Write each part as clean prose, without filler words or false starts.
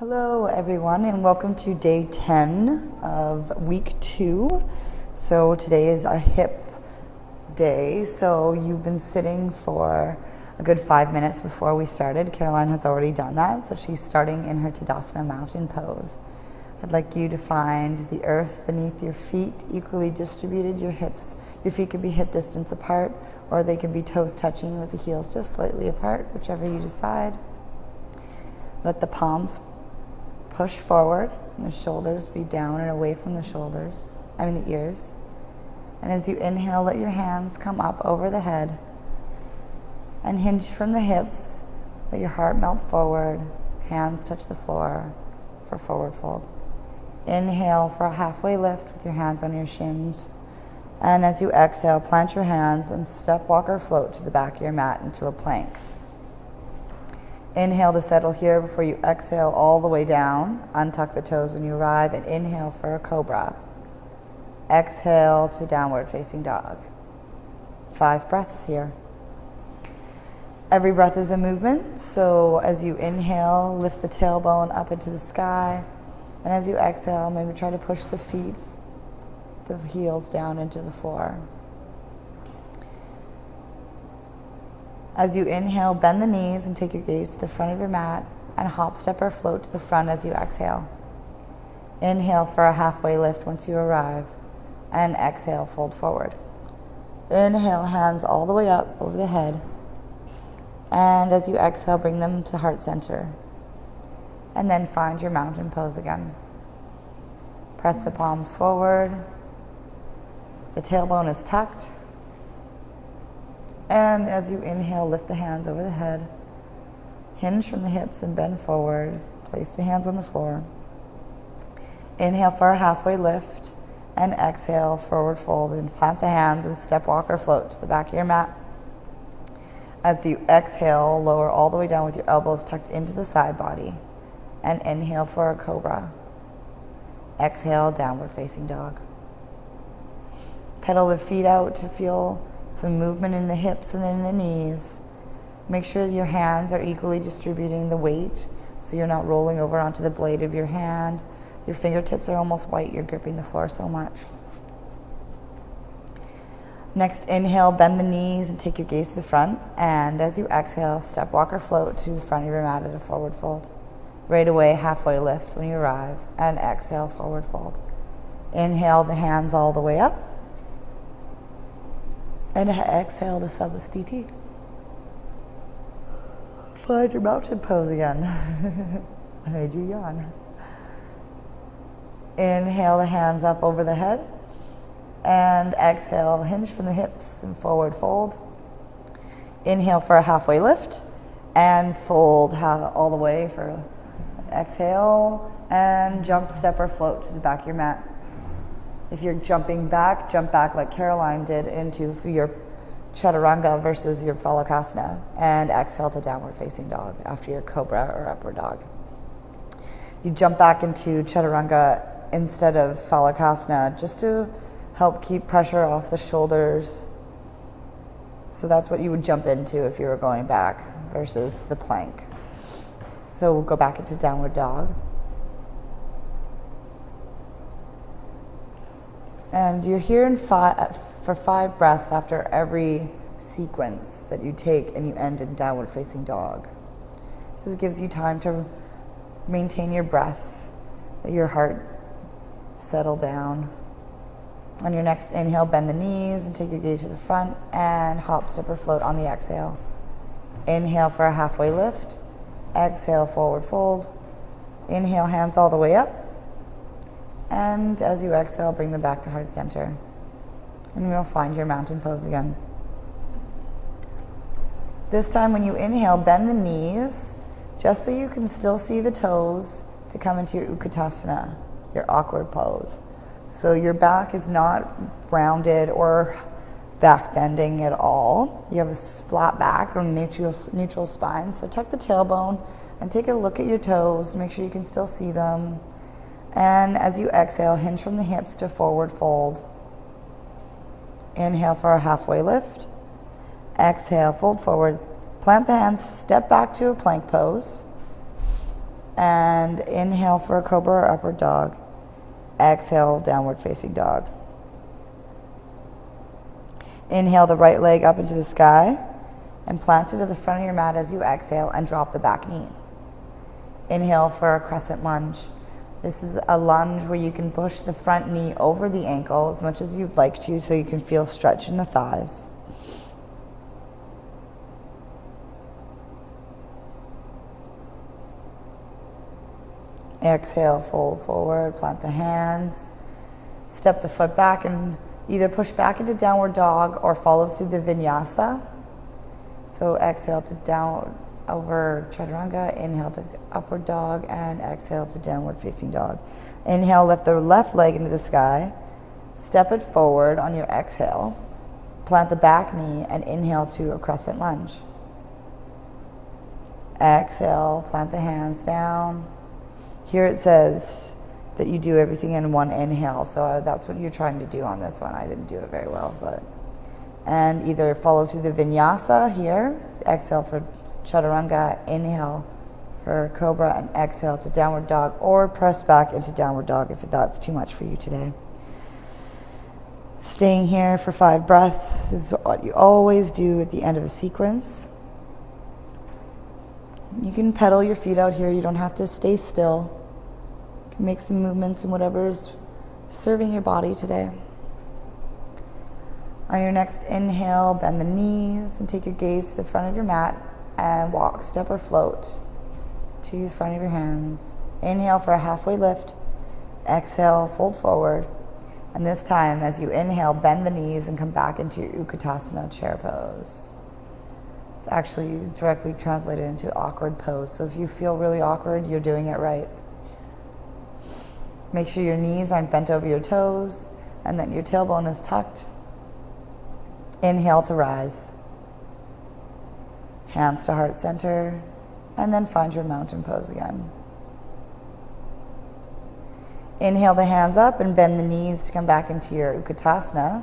Hello everyone, and welcome to day 10 of week 2. So today is our hip day. So you've been sitting for a good 5 minutes before we started. Caroline has already done that, so she's starting in her Tadasana mountain pose. I'd like you to find the earth beneath your feet equally distributed. Your feet could be hip distance apart, or they could be toes touching with the heels just slightly apart, whichever you decide. Let the palms push forward, and the shoulders be down and away from the ears. And as you inhale, let your hands come up over the head and hinge from the hips. Let your heart melt forward, hands touch the floor for forward fold. Inhale for a halfway lift with your hands on your shins. And as you exhale, plant your hands and step, walk, or float to the back of your mat into a plank. Inhale to settle here before you exhale all the way down. Untuck the toes when you arrive, and inhale for a cobra. Exhale to downward facing dog. 5 breaths here. Every breath is a movement, so as you inhale, lift the tailbone up into the sky, and as you exhale, maybe try to push the heels down into the floor. As you inhale, bend the knees and take your gaze to the front of your mat and hop, step, or float to the front as you exhale. Inhale for a halfway lift once you arrive, and exhale, fold forward. Inhale, hands all the way up over the head, and as you exhale, bring them to heart center, and then find your mountain pose again. Press the palms forward, the tailbone is tucked. And as you inhale, lift the hands over the head, hinge from the hips and bend forward. Place the hands on the floor. Inhale for a halfway lift, and exhale, forward fold, and plant the hands and step, walk, or float to the back of your mat. As you exhale, lower all the way down with your elbows tucked into the side body, and inhale for a cobra. Exhale, downward facing dog. Pedal the feet out to feel some movement in the hips and then the knees. Make sure your hands are equally distributing the weight so you're not rolling over onto the blade of your hand. Your fingertips are almost white, you're gripping the floor so much. Next, inhale, bend the knees and take your gaze to the front. And as you exhale, step, walk, or float to the front of your mat at a forward fold. Right away, halfway lift when you arrive, and exhale, forward fold. Inhale the hands all the way up. And exhale to Samasthiti. Find your mountain pose again. I made you yawn. Inhale the hands up over the head. And exhale, hinge from the hips and forward fold. Inhale for a halfway lift. And fold all the way for exhale. And jump, step, or float to the back of your mat. If you're jumping back, jump back like Caroline did into your chaturanga versus your phalakasana, and exhale to downward facing dog after your cobra or upward dog. You jump back into chaturanga instead of phalakasana just to help keep pressure off the shoulders. So that's what you would jump into if you were going back versus the plank. So we'll go back into downward dog. And you're here for 5 breaths after every sequence that you take, and you end in downward facing dog. This gives you time to maintain your breath, let your heart settle down. On your next inhale, bend the knees and take your gaze to the front and hop, step, or float on the exhale. Inhale for a halfway lift. Exhale, forward fold. Inhale, hands all the way up. And as you exhale, bring them back to heart center. And you'll find your mountain pose again. This time when you inhale, bend the knees just so you can still see the toes to come into your Utkatasana, your awkward pose. So your back is not rounded or back bending at all. You have a flat back or neutral spine. So tuck the tailbone and take a look at your toes to make sure you can still see them. And as you exhale, hinge from the hips to forward fold. Inhale for a halfway lift. Exhale, fold forward. Plant the hands, step back to a plank pose. And inhale for a cobra or upward dog. Exhale, downward facing dog. Inhale the right leg up into the sky and plant it at the front of your mat as you exhale and drop the back knee. Inhale for a crescent lunge. This is a lunge where you can push the front knee over the ankle as much as you'd like to so you can feel stretch in the thighs. Exhale, fold forward, plant the hands, step the foot back and either push back into downward dog or follow through the vinyasa. So exhale to down over chaturanga, inhale to upward dog, and exhale to downward facing dog. Inhale, lift the left leg into the sky, step it forward on your exhale, plant the back knee, and inhale to a crescent lunge. Exhale, plant the hands down. Here it says that you do everything in one inhale, so that's what you're trying to do on this one. I didn't do it very well, and either follow through the vinyasa here, exhale for chaturanga, inhale for cobra, and exhale to downward dog, or press back into downward dog if that's too much for you today. Staying here for 5 breaths is what you always do at the end of a sequence. You can pedal your feet out here. You don't have to stay still. You can make some movements in whatever's serving your body today. On your next inhale, bend the knees and take your gaze to the front of your mat and walk, step, or float to the front of your hands. Inhale for a halfway lift. Exhale, fold forward. And this time, as you inhale, bend the knees and come back into your Utkatasana chair pose. It's actually directly translated into awkward pose. So if you feel really awkward, you're doing it right. Make sure your knees aren't bent over your toes and that your tailbone is tucked. Inhale to rise. Hands to heart center, and then find your mountain pose again. Inhale the hands up and bend the knees to come back into your Utkatasana.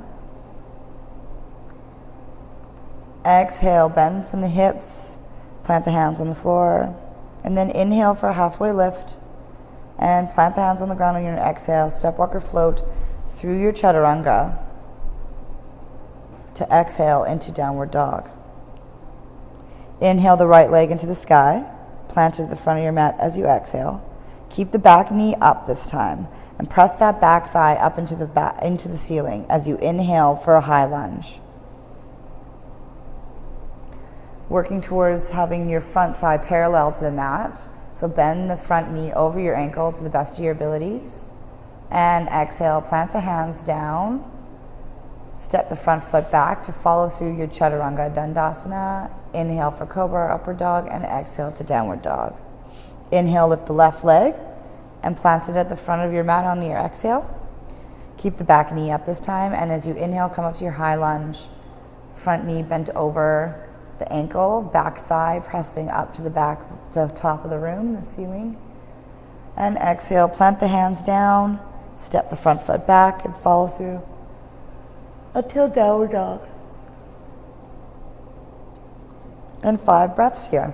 Exhale, bend from the hips, plant the hands on the floor, and then inhale for a halfway lift, and plant the hands on the ground on your exhale, step, walk, or float through your chaturanga to exhale into downward dog. Inhale the right leg into the sky, plant it at the front of your mat as you exhale. Keep the back knee up this time, and press that back thigh up into the ceiling as you inhale for a high lunge. Working towards having your front thigh parallel to the mat, so bend the front knee over your ankle to the best of your abilities. And exhale, plant the hands down, step the front foot back to follow through your Chaturanga Dandasana. Inhale for Cobra, Upward Dog, and exhale to Downward Dog. Inhale, lift the left leg and plant it at the front of your mat on your exhale. Keep the back knee up this time, and as you inhale, come up to your high lunge. Front knee bent over the ankle, back thigh pressing up to the top of the room, the ceiling. And exhale, plant the hands down, step the front foot back, and follow through until Downward Dog. And 5 breaths here.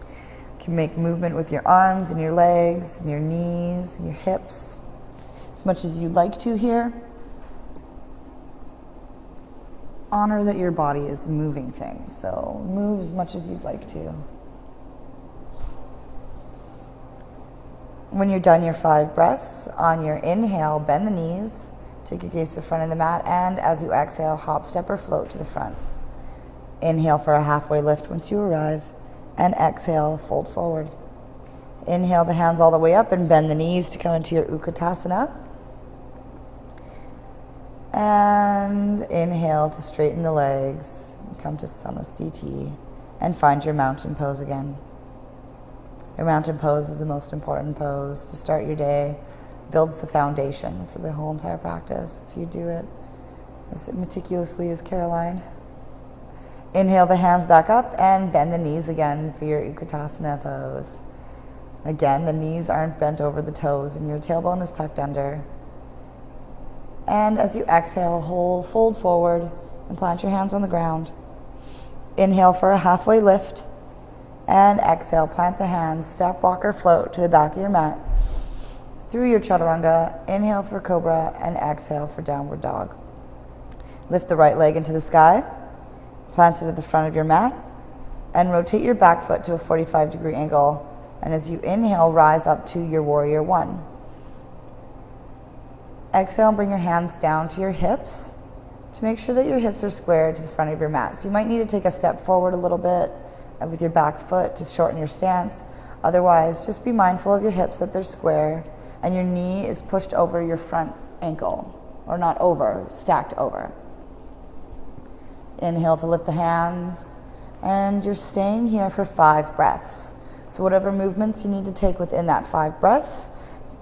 You can make movement with your arms and your legs and your knees and your hips as much as you'd like to here. Honor that your body is a moving thing, so move as much as you'd like to. When you're done your 5 breaths, on your inhale, bend the knees, take your gaze to the front of the mat, and as you exhale, hop, step, or float to the front. Inhale for a halfway lift once you arrive, and exhale, fold forward. Inhale the hands all the way up and bend the knees to come into your Utkatasana. And inhale to straighten the legs, come to Samasthiti, and find your mountain pose again. Your mountain pose is the most important pose to start your day. Builds the foundation for the whole entire practice if you do it as meticulously as Caroline. Inhale the hands back up and bend the knees again for your Utkatasana pose. Again, the knees aren't bent over the toes and your tailbone is tucked under. And as you exhale, fold forward and plant your hands on the ground. Inhale for a halfway lift. And exhale, plant the hands, step, walk, or float to the back of your mat. Through your chaturanga, inhale for cobra and exhale for downward dog. Lift the right leg into the sky, plant it at the front of your mat, and rotate your back foot to a 45-degree angle. And as you inhale, rise up to your warrior one. Exhale, bring your hands down to your hips to make sure that your hips are squared to the front of your mat. So you might need to take a step forward a little bit with your back foot to shorten your stance. Otherwise, just be mindful of your hips, that they're squared, and your knee is pushed over your front ankle, or not over, stacked over. Inhale to lift the hands, and you're staying here for 5 breaths. So whatever movements you need to take within that 5 breaths,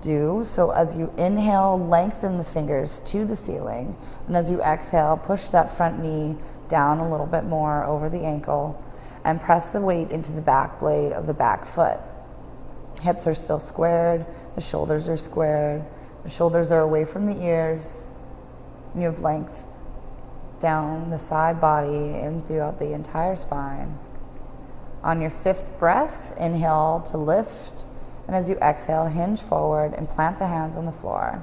do. So as you inhale, lengthen the fingers to the ceiling, and as you exhale, push that front knee down a little bit more over the ankle, and press the weight into the back blade of the back foot. Hips are still squared, the shoulders are squared, the shoulders are away from the ears, and you have length down the side body and throughout the entire spine. On your 5th breath, inhale to lift, and as you exhale, hinge forward and plant the hands on the floor.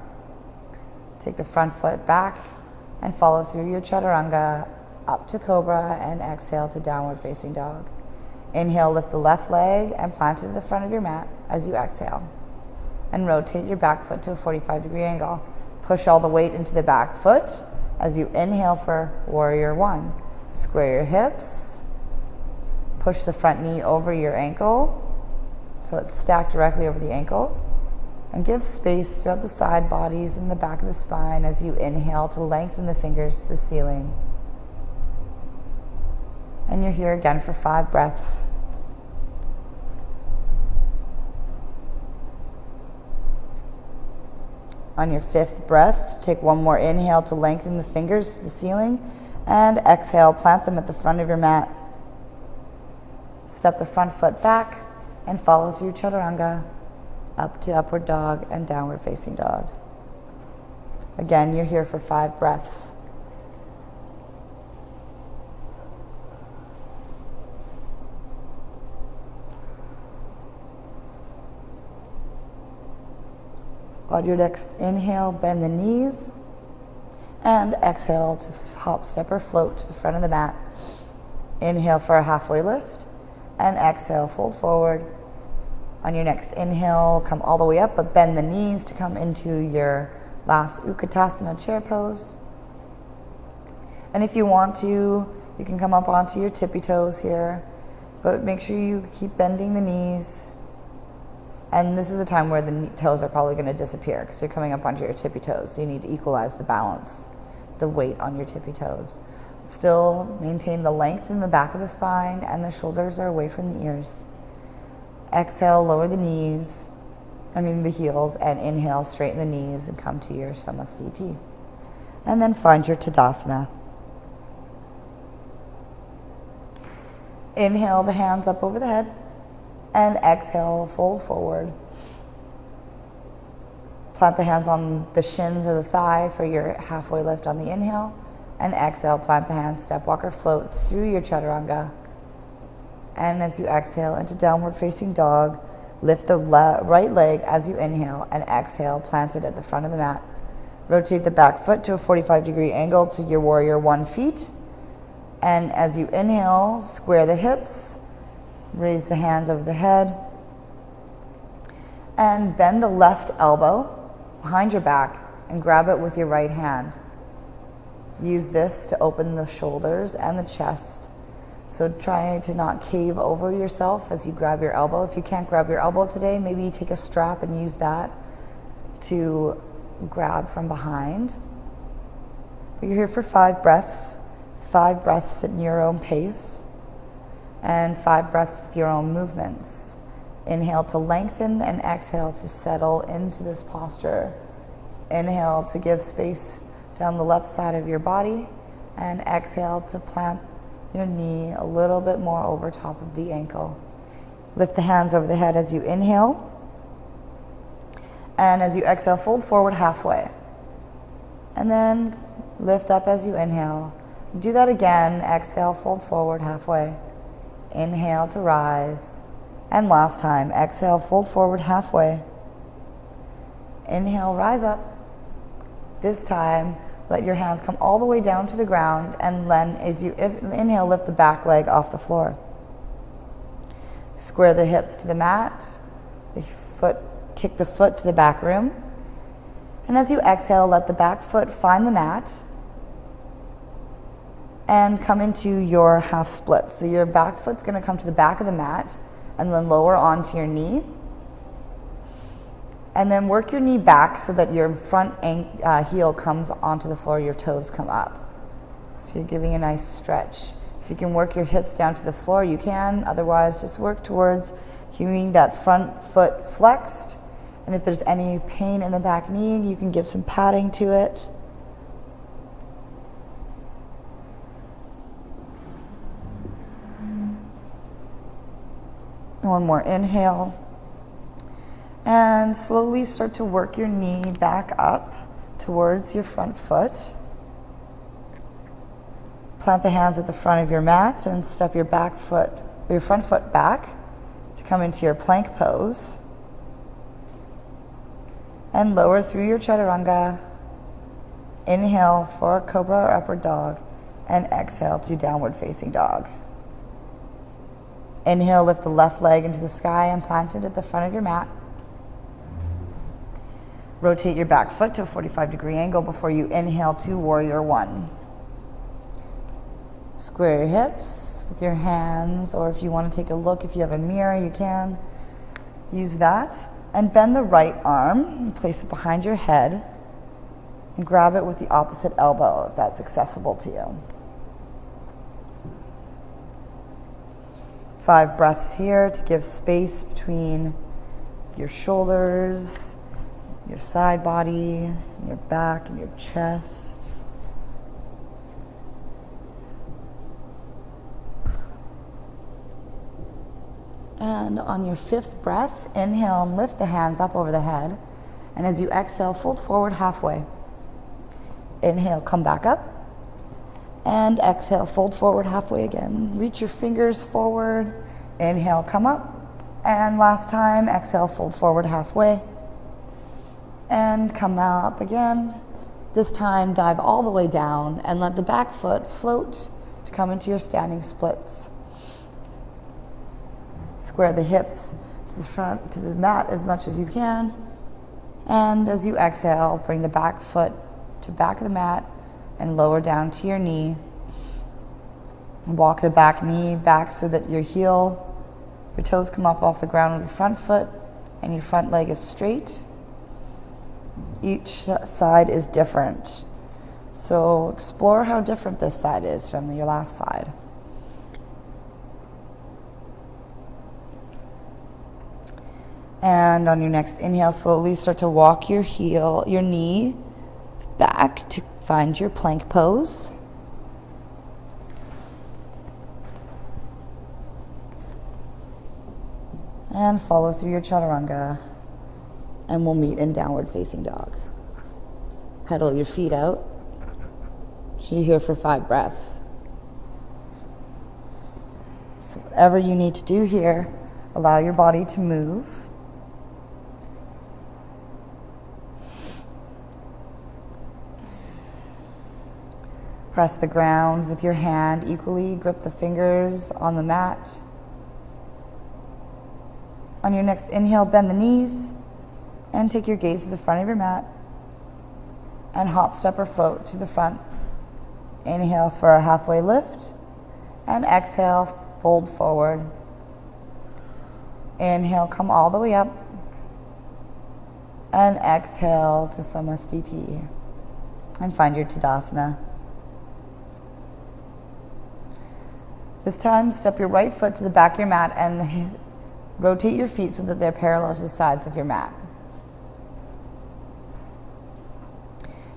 Take the front foot back and follow through your chaturanga up to cobra, and exhale to downward facing dog. Inhale, lift the left leg and plant it at the front of your mat as you exhale. And rotate your back foot to a 45-degree angle. Push all the weight into the back foot as you inhale for warrior one. Square your hips. Push the front knee over your ankle so it's stacked directly over the ankle. And give space throughout the side bodies and the back of the spine as you inhale to lengthen the fingers to the ceiling. And you're here again for 5 breaths. On your 5th breath, take one more inhale to lengthen the fingers to the ceiling, and exhale, plant them at the front of your mat. Step the front foot back and follow through chaturanga up to upward dog and downward facing dog. Again, you're here for 5 breaths. On your next inhale, bend the knees, and exhale to hop, step, or float to the front of the mat. Inhale for a halfway lift, and exhale, fold forward. On your next inhale, come all the way up, but bend the knees to come into your last Utkatasana chair pose. And if you want to, you can come up onto your tippy toes here, but make sure you keep bending the knees. And this is the time where the toes are probably going to disappear because you're coming up onto your tippy toes. So you need to equalize the balance, the weight on your tippy toes. Still maintain the length in the back of the spine, and the shoulders are away from the ears. Exhale, lower the heels, and inhale, straighten the knees and come to your Samasthiti. And then find your Tadasana. Inhale the hands up over the head, and exhale, fold forward. Plant the hands on the shins or the thigh for your halfway lift on the inhale, and exhale, plant the hands, step, walk, or float through your chaturanga. And as you exhale into downward facing dog, lift the right leg as you inhale, and exhale, plant it at the front of the mat. Rotate the back foot to a 45-degree angle to your warrior one feet. And as you inhale, square the hips, raise the hands over the head, and bend the left elbow behind your back and grab it with your right hand. Use this to open the shoulders and the chest. So try to not cave over yourself as you grab your elbow. If you can't grab your elbow today, maybe you take a strap and use that to grab from behind. But you're here for 5 breaths. 5 breaths at your own pace, and 5 breaths with your own movements. Inhale to lengthen, and exhale to settle into this posture. Inhale to give space down the left side of your body, and exhale to plant your knee a little bit more over top of the ankle. Lift the hands over the head as you inhale, and as you exhale, fold forward halfway. And then lift up as you inhale. Do that again. Exhale, fold forward halfway. Inhale to rise. And last time, exhale, fold forward halfway. Inhale, rise up. This time, let your hands come all the way down to the ground, and then as you inhale, lift the back leg off the floor. Square the hips to the mat. Kick the foot to the back rim. And as you exhale, let the back foot find the mat and come into your half split. So your back foot's going to come to the back of the mat and then lower onto your knee. And then work your knee back so that your front heel comes onto the floor, your toes come up. So you're giving a nice stretch. If you can work your hips down to the floor, you can. Otherwise, just work towards keeping that front foot flexed. And if there's any pain in the back knee, you can give some padding to it. One more inhale. And slowly start to work your knee back up towards your front foot. Plant the hands at the front of your mat and step your front foot back to come into your plank pose. And lower through your chaturanga. Inhale for cobra or upward dog, and exhale to downward facing dog. Inhale, lift the left leg into the sky and plant it at the front of your mat. Rotate your back foot to a 45-degree angle before you inhale to warrior one. Square your hips with your hands, or if you want to take a look, if you have a mirror, you can use that. And bend the right arm and place it behind your head and grab it with the opposite elbow if that's accessible to you. 5 breaths here to give space between your shoulders, your side body, your back, and your chest. And on your 5th breath, inhale and lift the hands up over the head. And as you exhale, fold forward halfway. Inhale, come back up. And exhale, fold forward halfway again. Reach your fingers forward. Inhale, come up. And last time, exhale, fold forward halfway. And come up again. This time, dive all the way down and let the back foot float to come into your standing splits. Square the hips to the front, to the mat as much as you can. And as you exhale, bring the back foot to back of the mat and lower down to your knee. Walk the back knee back so that your toes come up off the ground with the front foot and your front leg is straight. Each side is different. So explore how different this side is from your last side. And on your next inhale, slowly start to walk your knee back to find your plank pose. And follow through your chaturanga. And we'll meet in downward facing dog. Pedal your feet out. You're here for 5 breaths. So whatever you need to do here, allow your body to move. Press the ground with your hand equally. Grip the fingers on the mat. On your next inhale, bend the knees and take your gaze to the front of your mat and hop, step, or float to the front. Inhale for a halfway lift and exhale, fold forward. Inhale, come all the way up and exhale to Samastiti and find your Tadasana. This time, step your right foot to the back of your mat and rotate your feet so that they're parallel to the sides of your mat.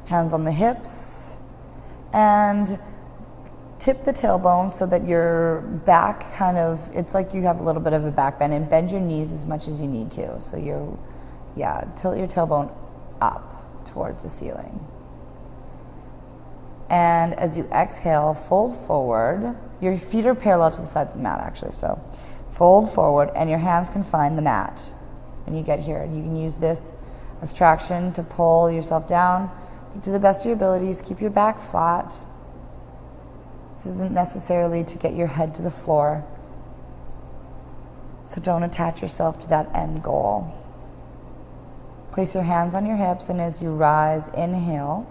Hands on the hips and tip the tailbone so that your back it's like you have a little bit of a back bend, and bend your knees as much as you need to. So tilt your tailbone up towards the ceiling. And as you exhale, fold forward. Your feet are parallel to the sides of the mat, actually. So fold forward, and your hands can find the mat when you get here. You can use this as traction to pull yourself down. But to the best of your abilities, keep your back flat. This isn't necessarily to get your head to the floor. So don't attach yourself to that end goal. Place your hands on your hips, and as you rise, inhale.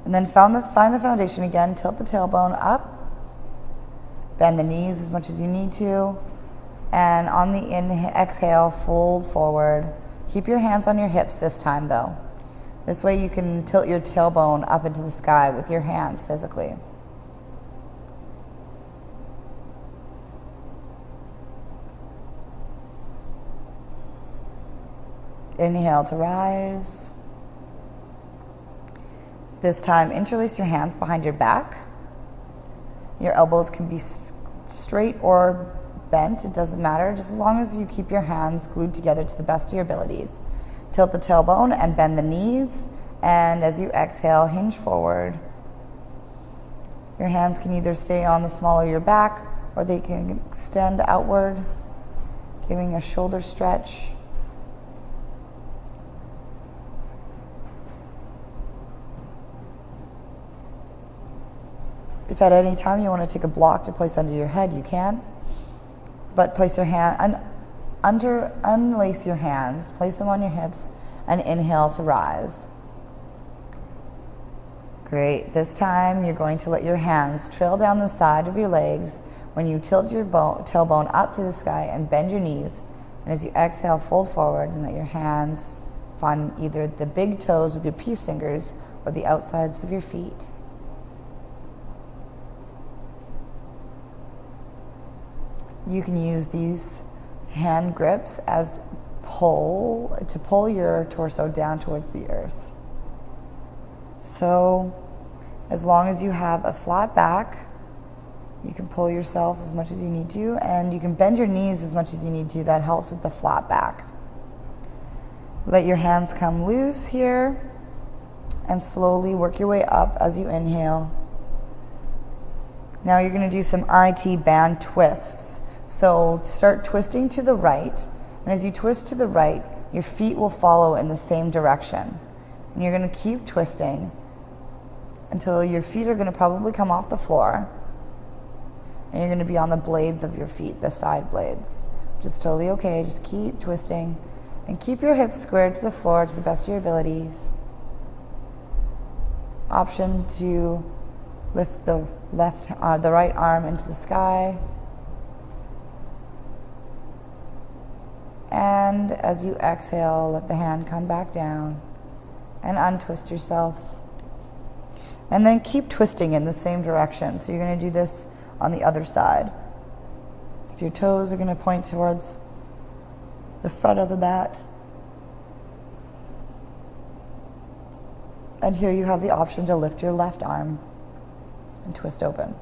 And then find the foundation again. Tilt the tailbone up. Bend the knees as much as you need to. And on the exhale, fold forward. Keep your hands on your hips this time, though. This way you can tilt your tailbone up into the sky with your hands physically. Inhale to rise. This time, interlace your hands behind your back. Your elbows can be straight or bent, it doesn't matter, just as long as you keep your hands glued together to the best of your abilities. Tilt the tailbone and bend the knees, and as you exhale, hinge forward. Your hands can either stay on the small of your back, or they can extend outward, giving a shoulder stretch. If at any time you want to take a block to place under your head, you can. But place your hand, unlace your hands, place them on your hips, and inhale to rise. Great. This time you're going to let your hands trail down the side of your legs when you tilt your tailbone up to the sky and bend your knees. And as you exhale, fold forward and let your hands find either the big toes with your peace fingers or the outsides of your feet. You can use these hand grips as to pull your torso down towards the earth. So as long as you have a flat back, you can pull yourself as much as you need to, and you can bend your knees as much as you need to. That helps with the flat back. Let your hands come loose here and slowly work your way up as you inhale. Now you're going to do some IT band twists. So start twisting to the right, and as you twist to the right, your feet will follow in the same direction. And you're going to keep twisting until your feet are going to probably come off the floor, and you're going to be on the blades of your feet, the side blades. Which is totally okay. Just keep twisting and keep your hips squared to the floor to the best of your abilities. Option to lift the right arm into the sky. And as you exhale, let the hand come back down and untwist yourself. And then keep twisting in the same direction. So you're going to do this on the other side. So your toes are going to point towards the front of the mat. And here you have the option to lift your left arm and twist open.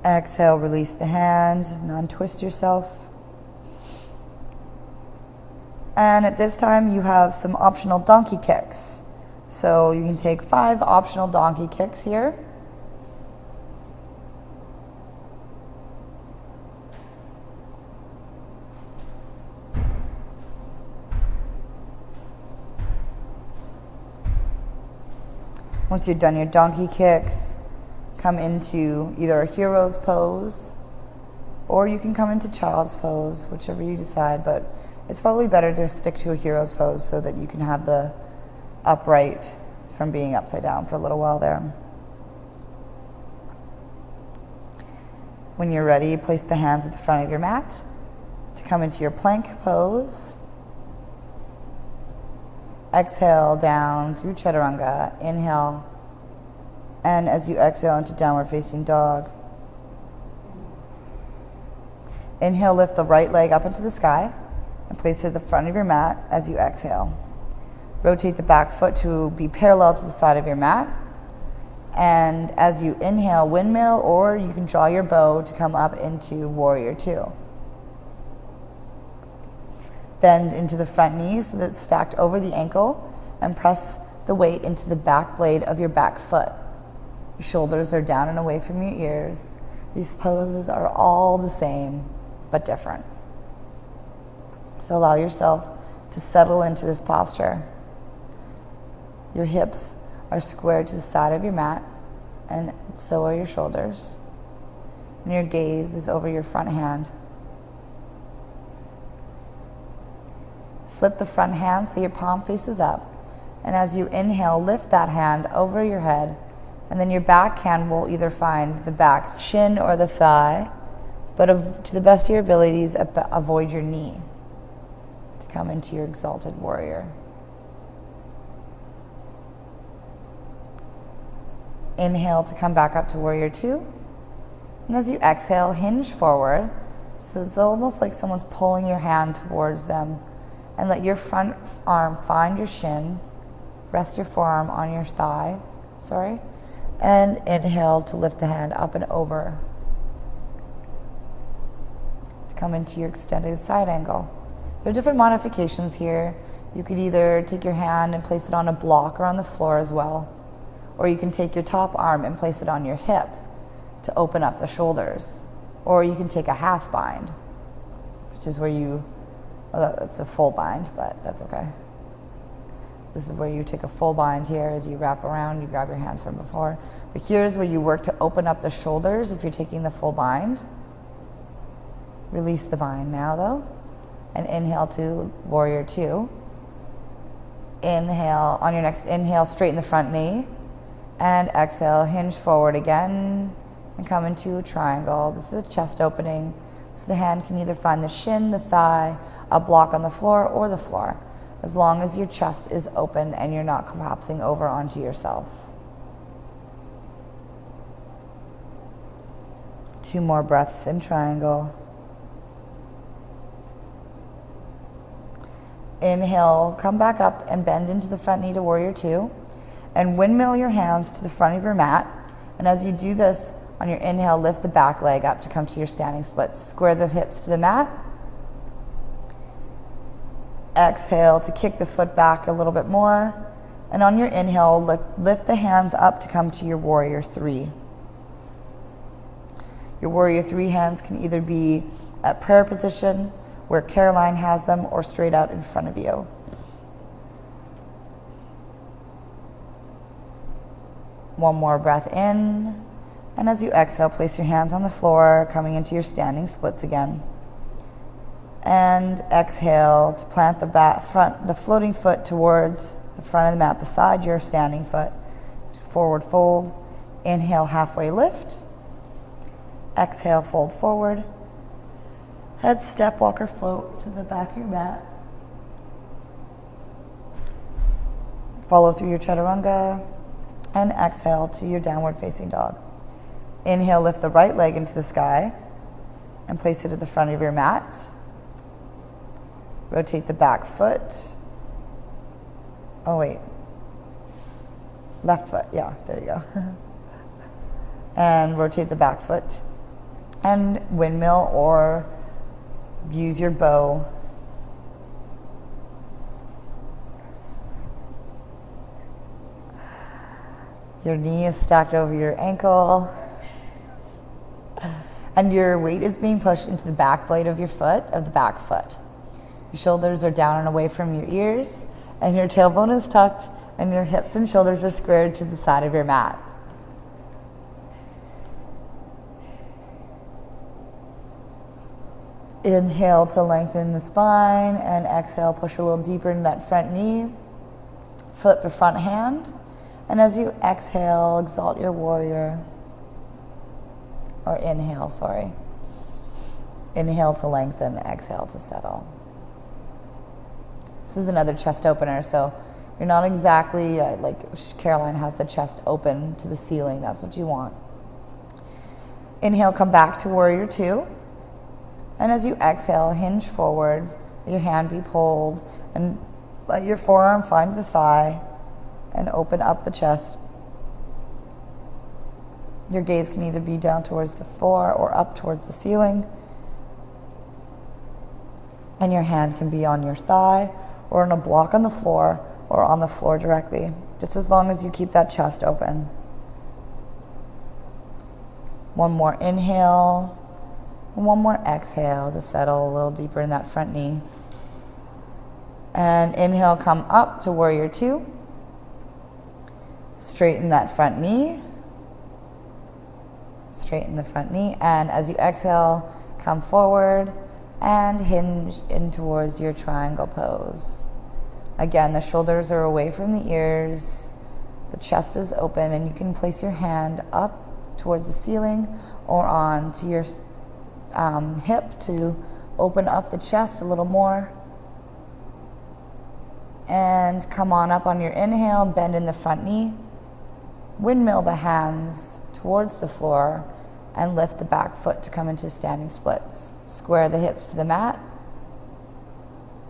Exhale, release the hand and untwist yourself. And at this time, you have some optional donkey kicks. So you can take 5 optional donkey kicks here. Once you're done your donkey kicks, come into either a hero's pose, or you can come into child's pose, whichever you decide, but it's probably better to stick to a hero's pose so that you can have the upright from being upside down for a little while there. When you're ready, place the hands at the front of your mat to come into your plank pose. Exhale down through chaturanga, inhale, and as you exhale into downward facing dog. Inhale, lift the right leg up into the sky and place it at the front of your mat as you exhale. Rotate the back foot to be parallel to the side of your mat. And as you inhale, windmill, or you can draw your bow to come up into warrior 2. Bend into the front knee so that it's stacked over the ankle, and press the weight into the back blade of your back foot. Your shoulders are down and away from your ears. These poses are all the same, but different. So allow yourself to settle into this posture. Your hips are squared to the side of your mat, and so are your shoulders. And your gaze is over your front hand. Flip the front hand so your palm faces up. And as you inhale, lift that hand over your head. And then your back hand will either find the back shin or the thigh. But to the best of your abilities, avoid your knee to come into your exalted warrior. Inhale to come back up to warrior two. And as you exhale, hinge forward. So it's almost like someone's pulling your hand towards them. And let your front arm find your shin. Rest your forearm on your thigh. And inhale to lift the hand up and over. To come into your extended side angle. There are different modifications here. You could either take your hand and place it on a block or on the floor as well. Or you can take your top arm and place it on your hip to open up the shoulders. Or you can take a half bind, which is where you, well, that's a full bind, but that's okay. This is where you take a full bind here as you wrap around, you grab your hands from before. But here's where you work to open up the shoulders if you're taking the full bind. Release the bind now though, and inhale to warrior two. Inhale, on your next inhale, straighten the front knee, and exhale, hinge forward again, and come into a triangle. This is a chest opening, so the hand can either find the shin, the thigh, a block on the floor, or the floor, as long as your chest is open and you're not collapsing over onto yourself. 2 more breaths in triangle. Inhale, come back up and bend into the front knee to warrior two, and windmill your hands to the front of your mat. And as you do this, on your inhale, lift the back leg up to come to your standing splits. Square the hips to the mat. Exhale to kick the foot back a little bit more. And on your inhale, lift the hands up to come to your warrior three. Your warrior three hands can either be at prayer position, where Caroline has them, or straight out in front of you. One more breath in. And as you exhale, place your hands on the floor, coming into your standing splits again. And exhale to plant the floating foot towards the front of the mat beside your standing foot. Forward fold. Inhale, halfway lift. Exhale, fold forward. Head step, walk, or float to the back of your mat. Follow through your chaturanga. And exhale to your downward facing dog. Inhale, lift the right leg into the sky and place it at the front of your mat. Rotate the back foot. Oh wait, left foot, yeah, there you go. And rotate the back foot. And windmill or use your bow. Your knee is stacked over your ankle. And your weight is being pushed into the back blade of your foot, of the back foot. Your shoulders are down and away from your ears, and your tailbone is tucked, and your hips and shoulders are squared to the side of your mat. Inhale to lengthen the spine, and exhale, push a little deeper into that front knee. Flip the front hand, and as you exhale, exalt your warrior. Or inhale, sorry. Inhale to lengthen, exhale to settle. This is another chest opener, so you're not exactly like Caroline has the chest open to the ceiling. That's what you want. Inhale, come back to warrior two. And as you exhale, hinge forward, let your hand be pulled, and let your forearm find the thigh, and open up the chest. Your gaze can either be down towards the floor or up towards the ceiling. And your hand can be on your thigh or on a block on the floor or on the floor directly, just as long as you keep that chest open. One more inhale and one more exhale to settle a little deeper in that front knee. And inhale, come up to warrior two. Straighten that front knee. Straighten the front knee. And as you exhale, come forward and hinge in towards your triangle pose. Again, the shoulders are away from the ears. The chest is open, and you can place your hand up towards the ceiling or on to your hip to open up the chest a little more. And come on up on your inhale, bend in the front knee. Windmill the hands towards the floor and lift the back foot to come into standing splits. Square the hips to the mat.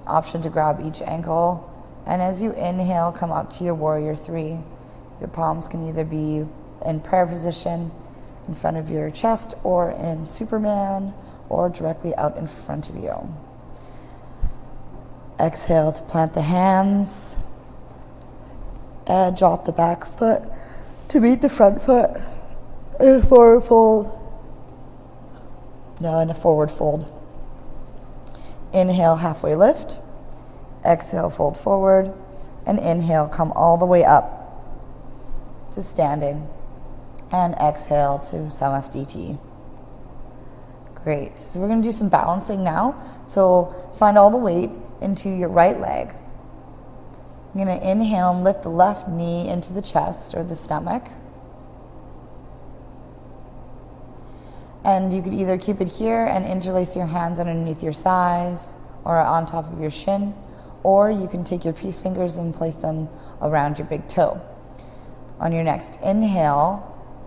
Option to grab each ankle. And as you inhale, come up to your warrior three. Your palms can either be in prayer position in front of your chest or in Superman or directly out in front of you. Exhale to plant the hands and drop the back foot to meet the front foot in a forward fold. Now in a forward fold. Inhale, halfway lift. Exhale, fold forward. And inhale, come all the way up to standing. And exhale to Samasthiti. Great. So we're going to do some balancing now. So find all the weight into your right leg. You're going to inhale and lift the left knee into the chest or the stomach. And you could either keep it here and interlace your hands underneath your thighs or on top of your shin, or you can take your peace fingers and place them around your big toe. On your next inhale,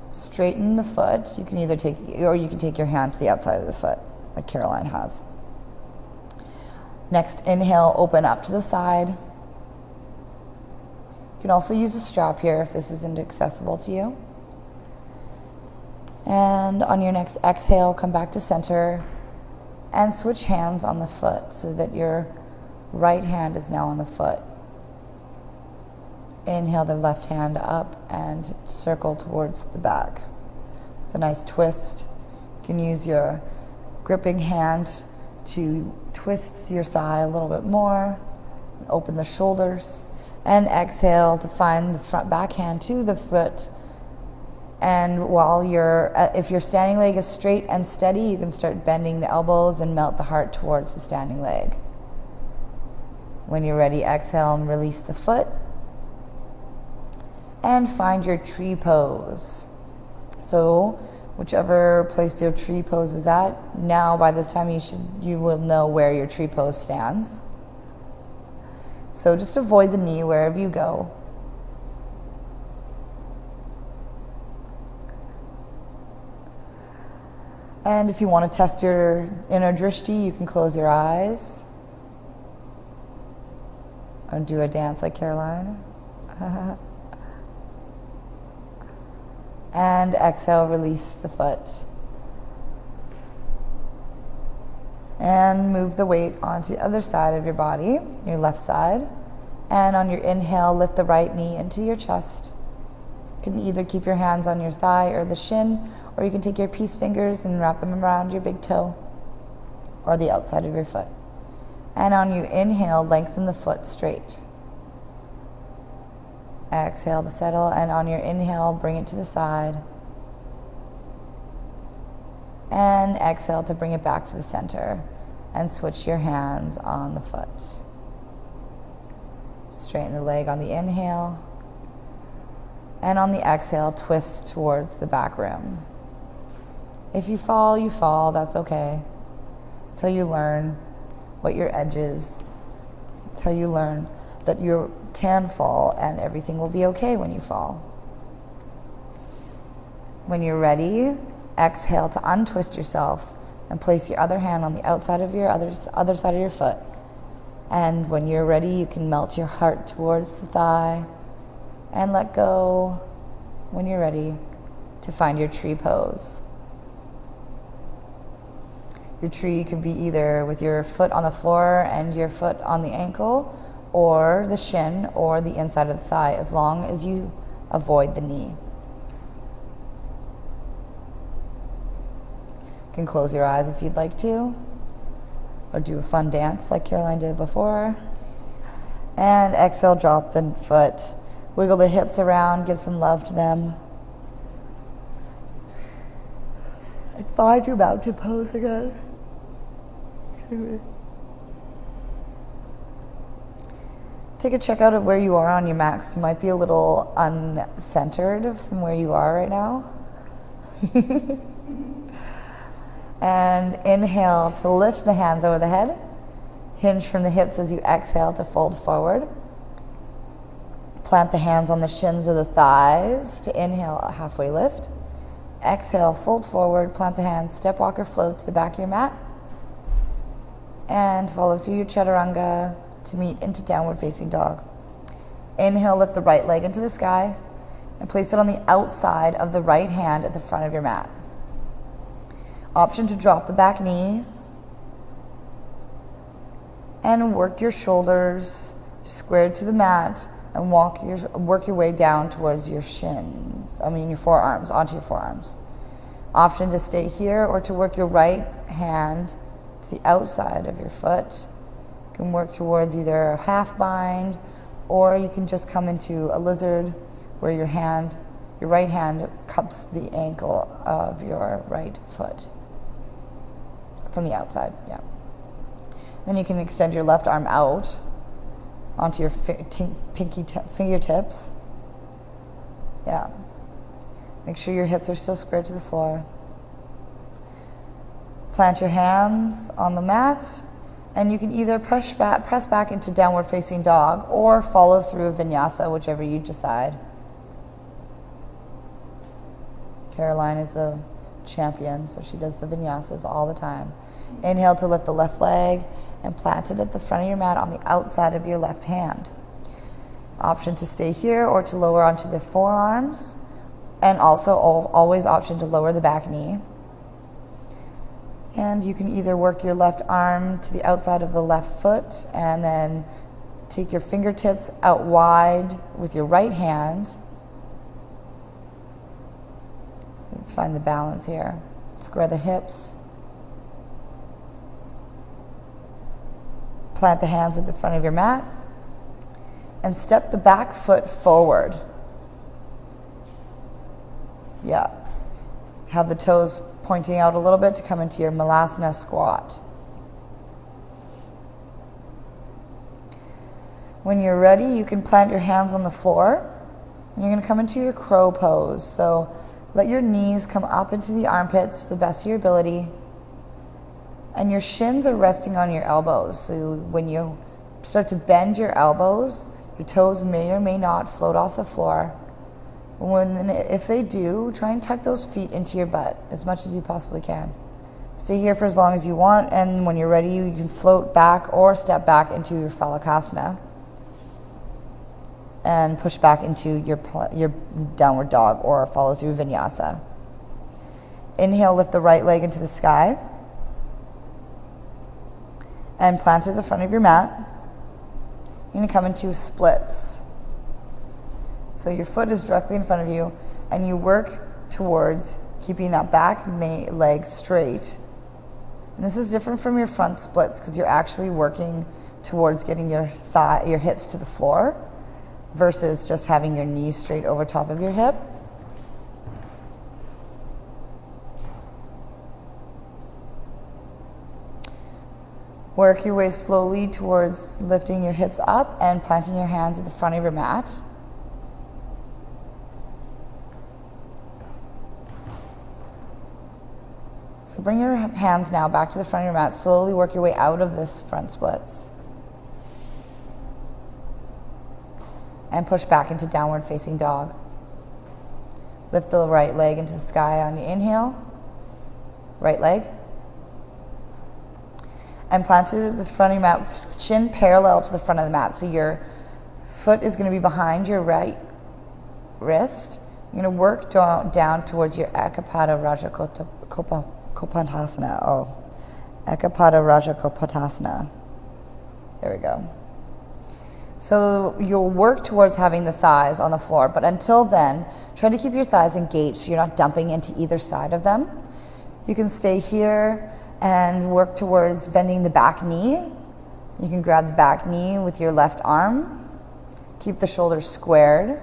straighten the foot. You can either take your hand to the outside of the foot, like Caroline has. Next inhale, open up to the side. You can also use a strap here if this isn't accessible to you. And on your next exhale, come back to center and switch hands on the foot so that your right hand is now on the foot. Inhale the left hand up and circle towards the back. It's a nice twist. You can use your gripping hand to twist your thigh a little bit more, open the shoulders, and exhale to find the front back hand to the foot. And while if your standing leg is straight and steady, you can start bending the elbows and melt the heart towards the standing leg. When you're ready, exhale and release the foot. And find your tree pose. So whichever place your tree pose is at, now by this time you will know where your tree pose stands. So just avoid the knee wherever you go. And if you want to test your inner drishti, you can close your eyes. Or do a dance like Caroline. And exhale, release the foot. And move the weight onto the other side of your body, your left side. And on your inhale, lift the right knee into your chest. You can either keep your hands on your thigh or the shin, or you can take your peace fingers and wrap them around your big toe or the outside of your foot. And on your inhale, lengthen the foot straight. Exhale to settle, and on your inhale, bring it to the side. And exhale to bring it back to the center and switch your hands on the foot. Straighten the leg on the inhale. And on the exhale, twist towards the back rim. If you fall, you fall. That's okay. It's how you learn what your edge is. It's how you learn that you can fall and everything will be okay when you fall. When you're ready, exhale to untwist yourself and place your other hand on the outside of your other side of your foot. And when you're ready, you can melt your heart towards the thigh and let go when you're ready to find your tree pose. Your tree could be either with your foot on the floor and your foot on the ankle, or the shin, or the inside of the thigh, as long as you avoid the knee. You can close your eyes if you'd like to, or do a fun dance like Caroline did before. And exhale, drop the foot. Wiggle the hips around, give some love to them. And find your mountain pose again. Take a check out of where you are on your mat, 'cause you might be a little uncentered from where you are right now. And inhale to lift the hands over the head. Hinge from the hips as you exhale to fold forward. Plant the hands on the shins or the thighs to inhale a halfway lift. Exhale, fold forward, plant the hands, step, walk, or float to the back of your mat. And follow through your chaturanga to meet into downward facing dog. Inhale, lift the right leg into the sky and place it on the outside of the right hand at the front of your mat. Option to drop the back knee and work your shoulders squared to the mat and work your way down towards your shins. Your forearms, onto your forearms. Option to stay here or to work your right hand to the outside of your foot. You can work towards either a half bind, or you can just come into a lizard where your right hand cups the ankle of your right foot from the outside. Yeah. Then you can extend your left arm out onto your fingertips. Yeah. Make sure your hips are still squared to the floor. Plant your hands on the mat, and you can either press back into downward facing dog or follow through a vinyasa, whichever you decide. Caroline is a champion, so she does the vinyasas all the time. Inhale to lift the left leg and plant it at the front of your mat on the outside of your left hand. Option to stay here or to lower onto the forearms, and also always option to lower the back knee. And you can either work your left arm to the outside of the left foot and then take your fingertips out wide with your right hand. Find the balance here. Square the hips. Plant the hands at the front of your mat and step the back foot forward. Yeah. Have the toes pointing out a little bit to come into your Malasana squat. When you're ready, you can plant your hands on the floor and you're going to come into your crow pose. So let your knees come up into the armpits to the best of your ability. And your shins are resting on your elbows. So when you start to bend your elbows, your toes may or may not float off the floor. If they do, try and tuck those feet into your butt as much as you possibly can. Stay here for as long as you want, and when you're ready, you can float back or step back into your Phalakasana and push back into your downward dog or follow through vinyasa. Inhale, lift the right leg into the sky and plant it at the front of your mat. You're going to come into splits. So your foot is directly in front of you, and you work towards keeping that back leg straight. And this is different from your front splits because you're actually working towards getting your hips to the floor versus just having your knees straight over top of your hip. Work your way slowly towards lifting your hips up and planting your hands at the front of your mat. So bring your hands now back to the front of your mat. Slowly work your way out of this front splits. And push back into downward facing dog. Lift the right leg into the sky on your inhale. Right leg. And plant it at the front of your mat, shin parallel to the front of the mat. So your foot is going to be behind your right wrist. You're going to work down towards your Ekapada Raja Kopanthasana. Ekapada Rajakopatasana. There we go. So you'll work towards having the thighs on the floor, but until then, try to keep your thighs engaged so you're not dumping into either side of them. You can stay here and work towards bending the back knee. You can grab the back knee with your left arm. Keep the shoulders squared.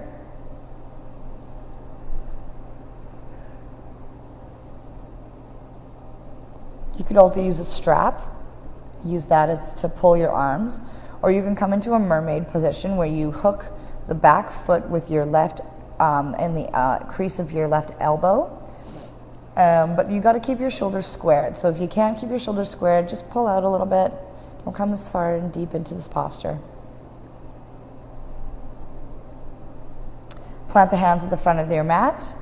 You could also use a strap. Use that as to pull your arms. Or you can come into a mermaid position where you hook the back foot with your left in the crease of your left elbow. But you got to keep your shoulders squared. So if you can't keep your shoulders squared, just pull out a little bit. Don't come as far and deep into this posture. Plant the hands at the front of your mat,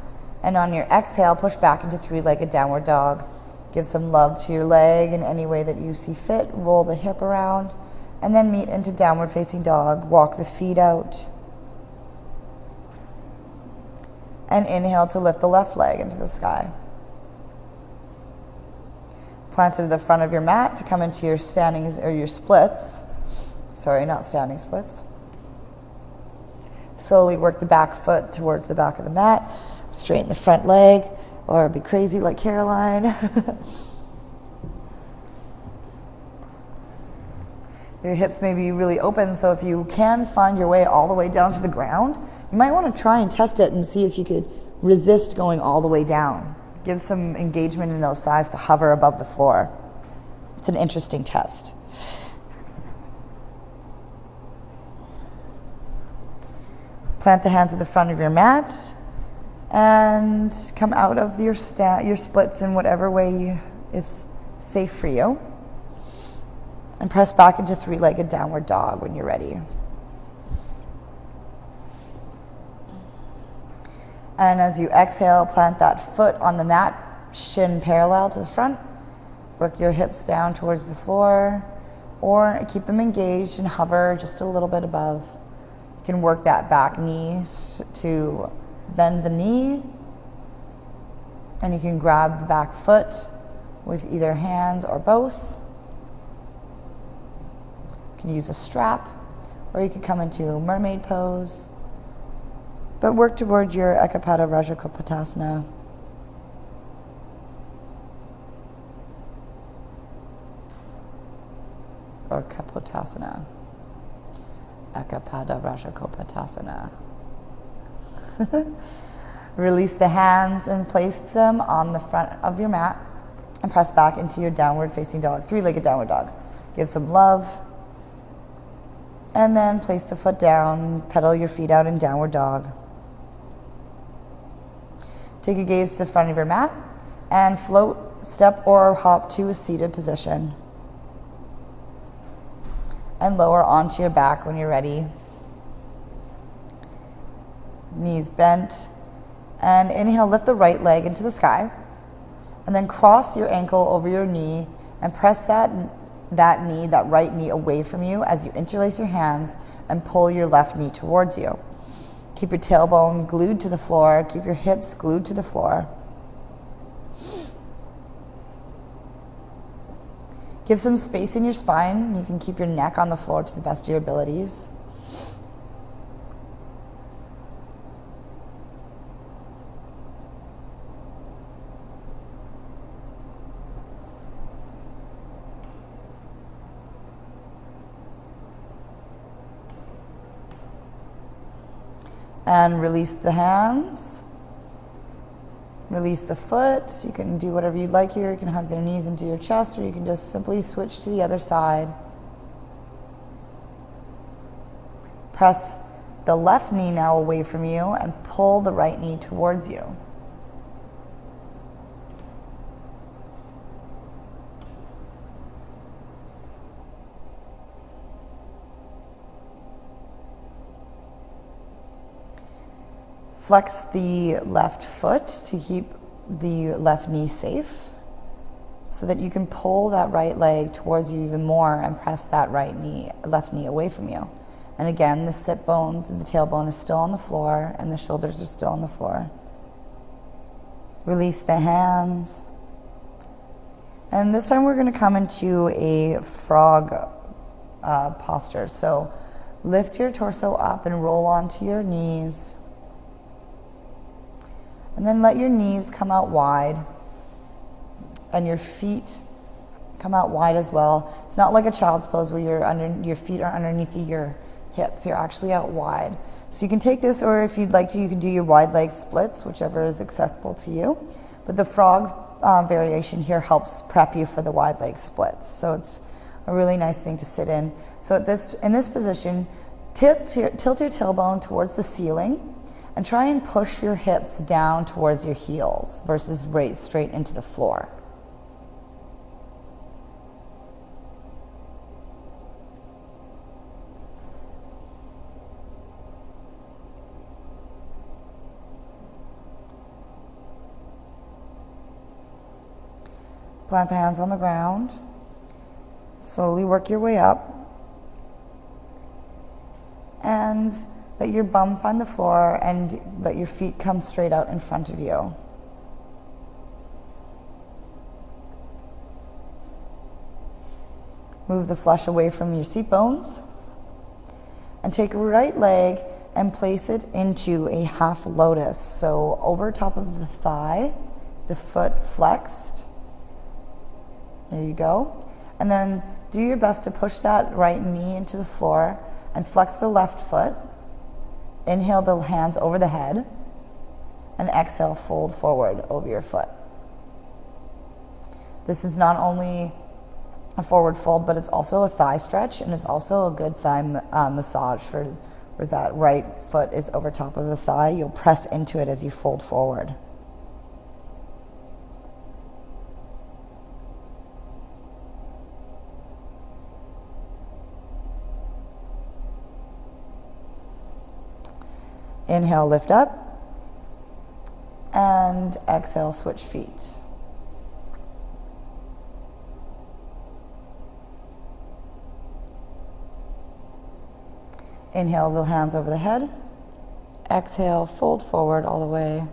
and on your exhale, push back into three-legged downward dog. Give some love to your leg in any way that you see fit. Roll the hip around, and then meet into downward facing dog. Walk the feet out. And inhale to lift the left leg into the sky. Plant it at the front of your mat to come into your standings or your splits. Sorry, not standing splits. Slowly work the back foot towards the back of the mat. Straighten the front leg, or be crazy like Caroline. Your hips may be really open, so if you can find your way all the way down to the ground, you might want to try and test it and see if you could resist going all the way down. Give some engagement in those thighs to hover above the floor. It's an interesting test. Plant the hands at the front of your mat and come out of your splits in whatever way is safe for you. And press back into three-legged downward dog when you're ready. And as you exhale, plant that foot on the mat, shin parallel to the front. Work your hips down towards the floor, or keep them engaged and hover just a little bit above. You can work that back knee to bend the knee, and you can grab the back foot with either hands or both. You can use a strap, or you could come into mermaid pose, but work toward your Ekapada Rajakopatasana. Or Kapotasana. Ekapada Rajakopatasana. Release the hands and place them on the front of your mat and press back into your downward facing dog, three-legged downward dog. Give some love. And then place the foot down, pedal your feet out in downward dog. Take a gaze to the front of your mat and float, step, or hop to a seated position. And lower onto your back when you're ready. Knees bent. And inhale, lift the right leg into the sky. And then cross your ankle over your knee and press that right knee away from you as you interlace your hands and pull your left knee towards you. Keep your tailbone glued to the floor. Keep your hips glued to the floor. Give some space in your spine. You can keep your neck on the floor to the best of your abilities. And release the hands. Release the foot. You can do whatever you'd like here. You can hug their knees into your chest, or you can just simply switch to the other side. Press the left knee now away from you and pull the right knee towards you. Flex the left foot to keep the left knee safe so that you can pull that right leg towards you even more and press that left knee away from you. And again, the sit bones and the tailbone is still on the floor and the shoulders are still on the floor. Release the hands. And this time we're going to come into a frog posture. So lift your torso up and roll onto your knees. And then let your knees come out wide and your feet come out wide as well. It's not like a child's pose where your feet are underneath your hips. You're actually out wide. So you can take this, or if you'd like to, you can do your wide leg splits, whichever is accessible to you. But the frog variation here helps prep you for the wide leg splits. So it's a really nice thing to sit in. So in this position, tilt your tailbone towards the ceiling and try and push your hips down towards your heels versus right straight into the floor. Plant the hands on the ground. Slowly work your way up. And let your bum find the floor and let your feet come straight out in front of you. Move the flesh away from your seat bones. And take your right leg and place it into a half lotus. So over top of the thigh, the foot flexed. There you go. And then do your best to push that right knee into the floor and flex the left foot. Inhale the hands over the head and exhale, fold forward over your foot. This is not only a forward fold, but it's also a thigh stretch, and it's also a good thigh massage for where that right foot is over top of the thigh. You'll press into it as you fold forward. Inhale, lift up, and exhale, switch feet. Inhale the hands over the head. Exhale, fold forward all the way.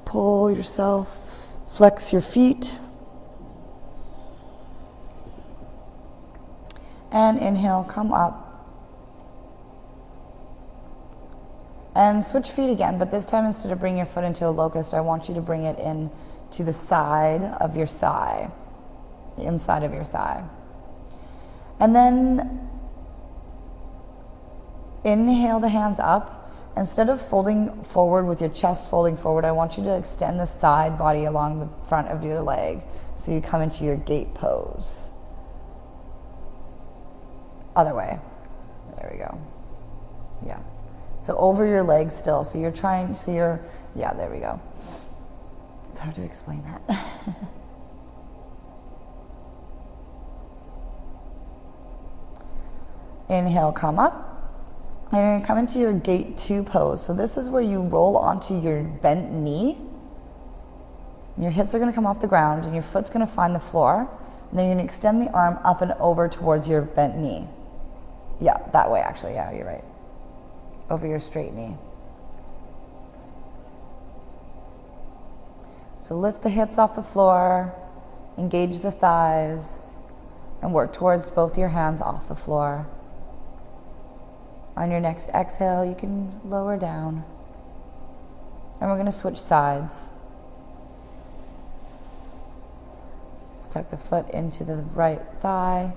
Pull yourself, flex your feet. And inhale, come up. And switch feet again, but this time instead of bringing your foot into a locust, I want you to bring it in to the side of your thigh, the inside of your thigh. And then inhale the hands up. Instead of folding forward with your chest folding forward, I want you to extend the side body along the front of your leg so you come into your gate pose. Other way. There we go. Yeah. So over your legs still. So you're trying, yeah, there we go. It's hard to explain that. Inhale, come up. And you're going to come into your gate 2 pose. So this is where you roll onto your bent knee. Your hips are going to come off the ground and your foot's going to find the floor. And then you're going to extend the arm up and over towards your bent knee. Yeah, that way actually. Yeah, you're right. Over your straight knee. So lift the hips off the floor, engage the thighs, and work towards both your hands off the floor. On your next exhale, you can lower down. And we're going to switch sides. Let's tuck the foot into the right thigh.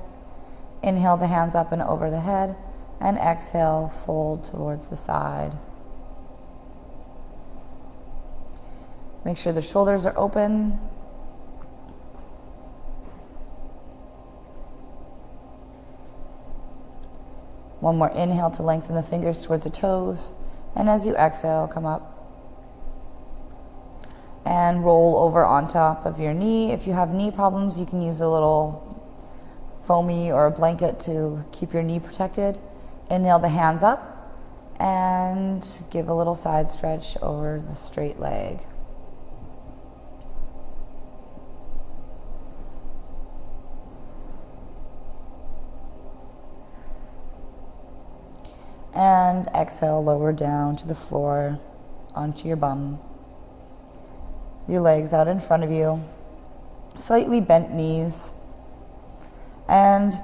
Inhale the hands up and over the head, and exhale, fold towards the side. Make sure the shoulders are open. One more inhale to lengthen the fingers towards the toes, and as you exhale, come up. And roll over on top of your knee. If you have knee problems, you can use a little foamy or a blanket to keep your knee protected. Inhale the hands up and give a little side stretch over the straight leg. And exhale, lower down to the floor. onto your bum. Your legs out in front of you, slightly bent knees, and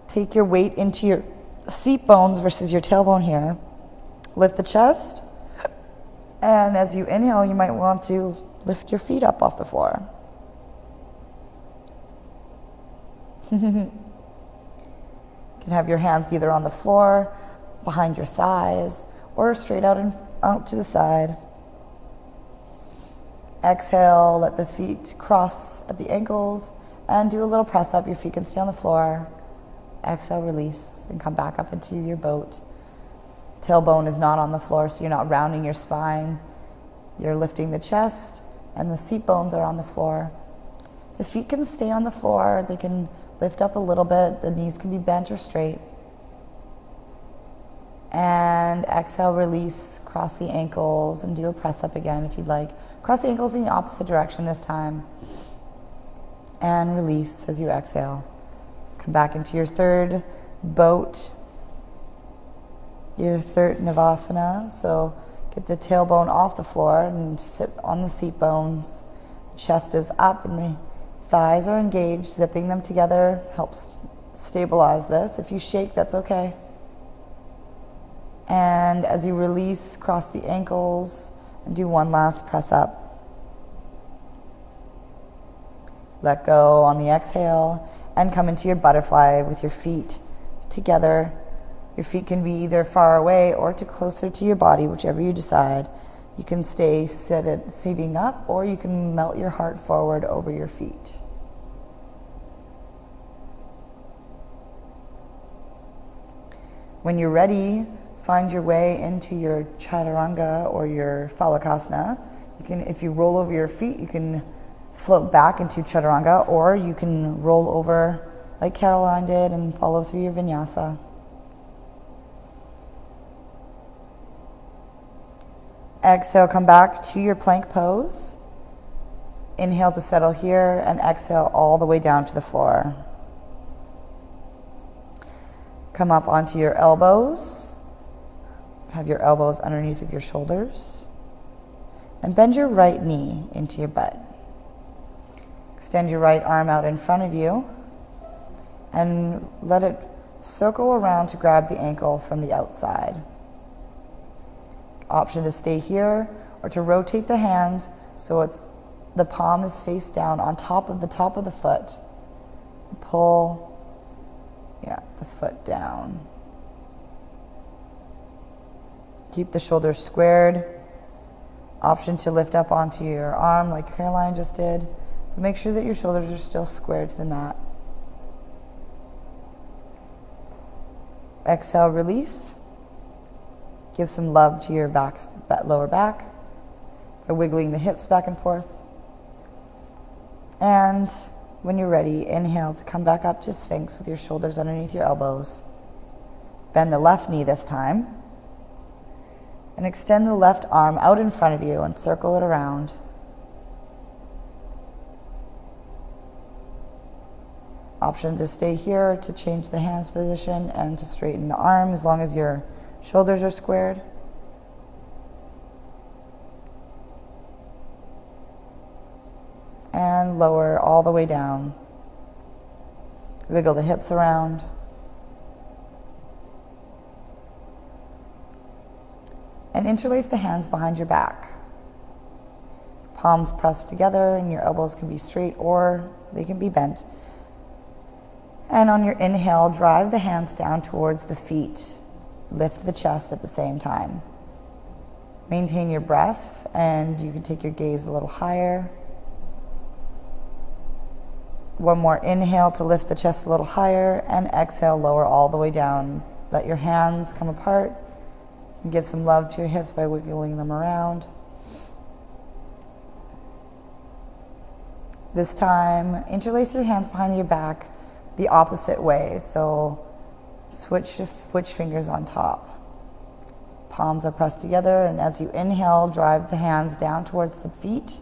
take your weight into your seat bones versus your tailbone here. Lift the chest, and as you inhale, you might want to lift your feet up off the floor. You can have your hands either on the floor, behind your thighs, or straight out to the side. Exhale, let the feet cross at the ankles, and do a little press up. Your feet can stay on the floor. Exhale, release, and come back up into your boat. Tailbone is not on the floor, so you're not rounding your spine. You're lifting the chest, and the seat bones are on the floor. The feet can stay on the floor. They can lift up a little bit. The knees can be bent or straight. And exhale, release, cross the ankles, and do a press up again if you'd like. Cross the ankles in the opposite direction this time. And release as you exhale. Come back into your third boat, your third Navasana. So get the tailbone off the floor and sit on the seat bones. Chest is up and the thighs are engaged. Zipping them together helps stabilize this. If you shake, that's okay. And as you release, cross the ankles and do one last press up. Let go on the exhale and come into your butterfly with your feet together. Your feet can be either far away or closer to your body, whichever you decide. You can stay seating up, or you can melt your heart forward over your feet. When you're ready, find your way into your chaturanga or your phalakasana. You can, if you roll over your feet, you can float back into chaturanga, or you can roll over like Caroline did and follow through your vinyasa. Exhale, come back to your plank pose. Inhale to settle here, and exhale all the way down to the floor. Come up onto your elbows. Have your elbows underneath of your shoulders. And bend your right knee into your butt. Extend your right arm out in front of you and let it circle around to grab the ankle from the outside. Option to stay here or to rotate the hand so the palm is face down on top of the foot. Pull the foot down. Keep the shoulders squared. Option to lift up onto your arm like Caroline just did. But make sure that your shoulders are still squared to the mat. Exhale, release. Give some love to your lower back by wiggling the hips back and forth. And when you're ready, inhale to come back up to Sphinx with your shoulders underneath your elbows. Bend the left knee this time. And extend the left arm out in front of you and circle it around. Option to stay here, to change the hands position, and to straighten the arm as long as your shoulders are squared. And lower all the way down. Wiggle the hips around. And interlace the hands behind your back. Palms pressed together, and your elbows can be straight or they can be bent. And on your inhale, drive the hands down towards the feet. Lift the chest at the same time. Maintain your breath, and you can take your gaze a little higher. One more inhale to lift the chest a little higher, and exhale, lower all the way down. Let your hands come apart. And give some love to your hips by wiggling them around. This time, interlace your hands behind your back the opposite way. So switch fingers on top. Palms are pressed together, and as you inhale, drive the hands down towards the feet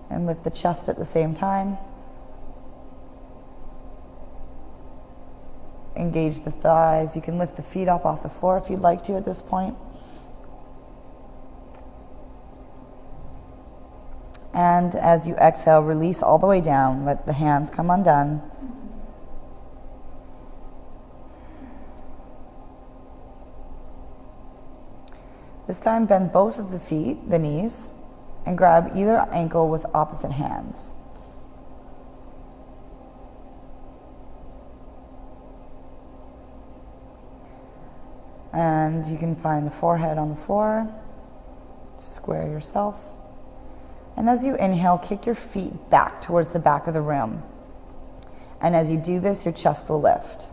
and lift the chest at the same time. Engage the thighs. You can lift the feet up off the floor if you'd like to at this point. And as you exhale, release all the way down. Let the hands come undone. This time, bend both of the feet, the knees, and grab either ankle with opposite hands. And you can find the forehead on the floor. Square yourself. And as you inhale, kick your feet back towards the back of the room. And as you do this, your chest will lift.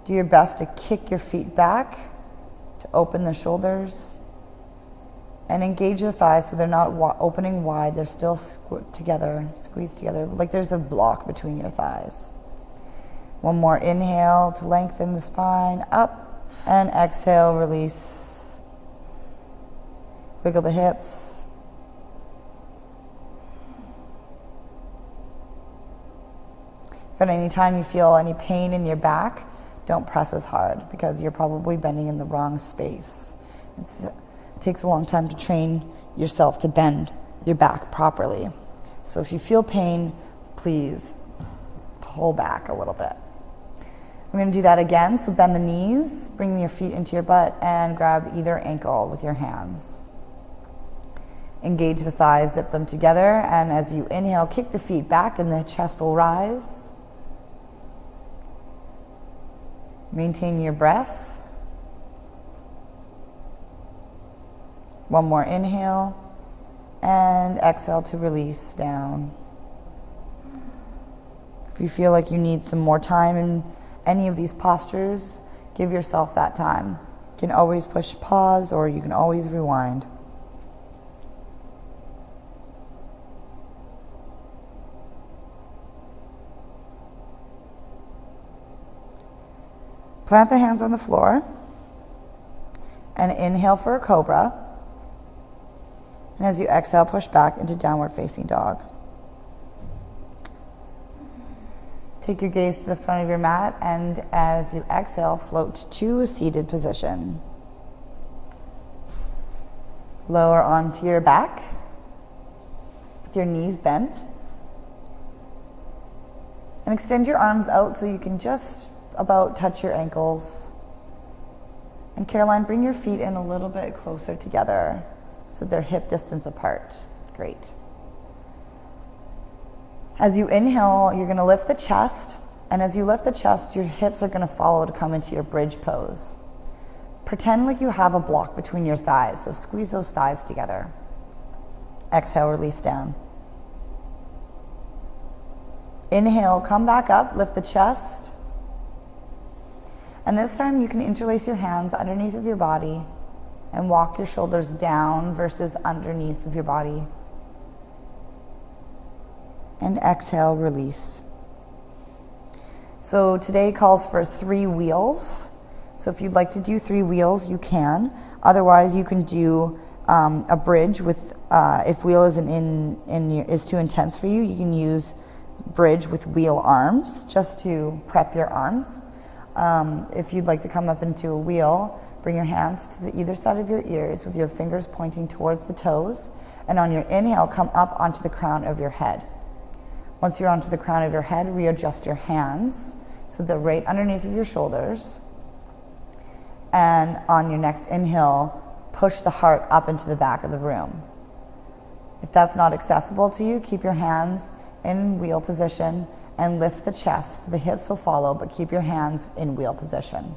Do your best to kick your feet back, to open the shoulders, and engage the thighs so they're not opening wide, they're still squeezed together, like there's a block between your thighs. One more inhale to lengthen the spine, up, and exhale, release. Wiggle the hips. If at any time you feel any pain in your back, don't press as hard because you're probably bending in the wrong space. It takes a long time to train yourself to bend your back properly. So if you feel pain, please pull back a little bit. We're going to do that again. So bend the knees, bring your feet into your butt, and grab either ankle with your hands. Engage the thighs, zip them together, and as you inhale, kick the feet back and the chest will rise. Maintain your breath. One more inhale, and exhale to release down. If you feel like you need some more time in any of these postures, give yourself that time. You can always push pause or you can always rewind. Plant the hands on the floor and inhale for a cobra. And as you exhale, push back into downward facing dog. Take your gaze to the front of your mat, and as you exhale, float to a seated position. Lower onto your back with your knees bent. And extend your arms out so you can just about touch your ankles. And Caroline, bring your feet in a little bit closer together so they're hip distance apart. Great. As you inhale, you're going to lift the chest, and as you lift the chest, your hips are going to follow to come into your bridge pose. Pretend like you have a block between your thighs, so squeeze those thighs together. Exhale, release down. Inhale, come back up, lift the chest. And this time you can interlace your hands underneath of your body and walk your shoulders down versus underneath of your body. And exhale, release. So today calls for 3 wheels. So if you'd like to do 3 wheels, you can. Otherwise, you can do a bridge with, if wheel is too intense for you, you can use bridge with wheel arms just to prep your arms. If you'd like to come up into a wheel, bring your hands to either side of your ears with your fingers pointing towards the toes. And on your inhale, come up onto the crown of your head. Once you're onto the crown of your head, readjust your hands so they're right underneath of your shoulders. And on your next inhale, push the heart up into the back of the room. If that's not accessible to you, keep your hands in wheel position and lift the chest. The hips will follow, but keep your hands in wheel position.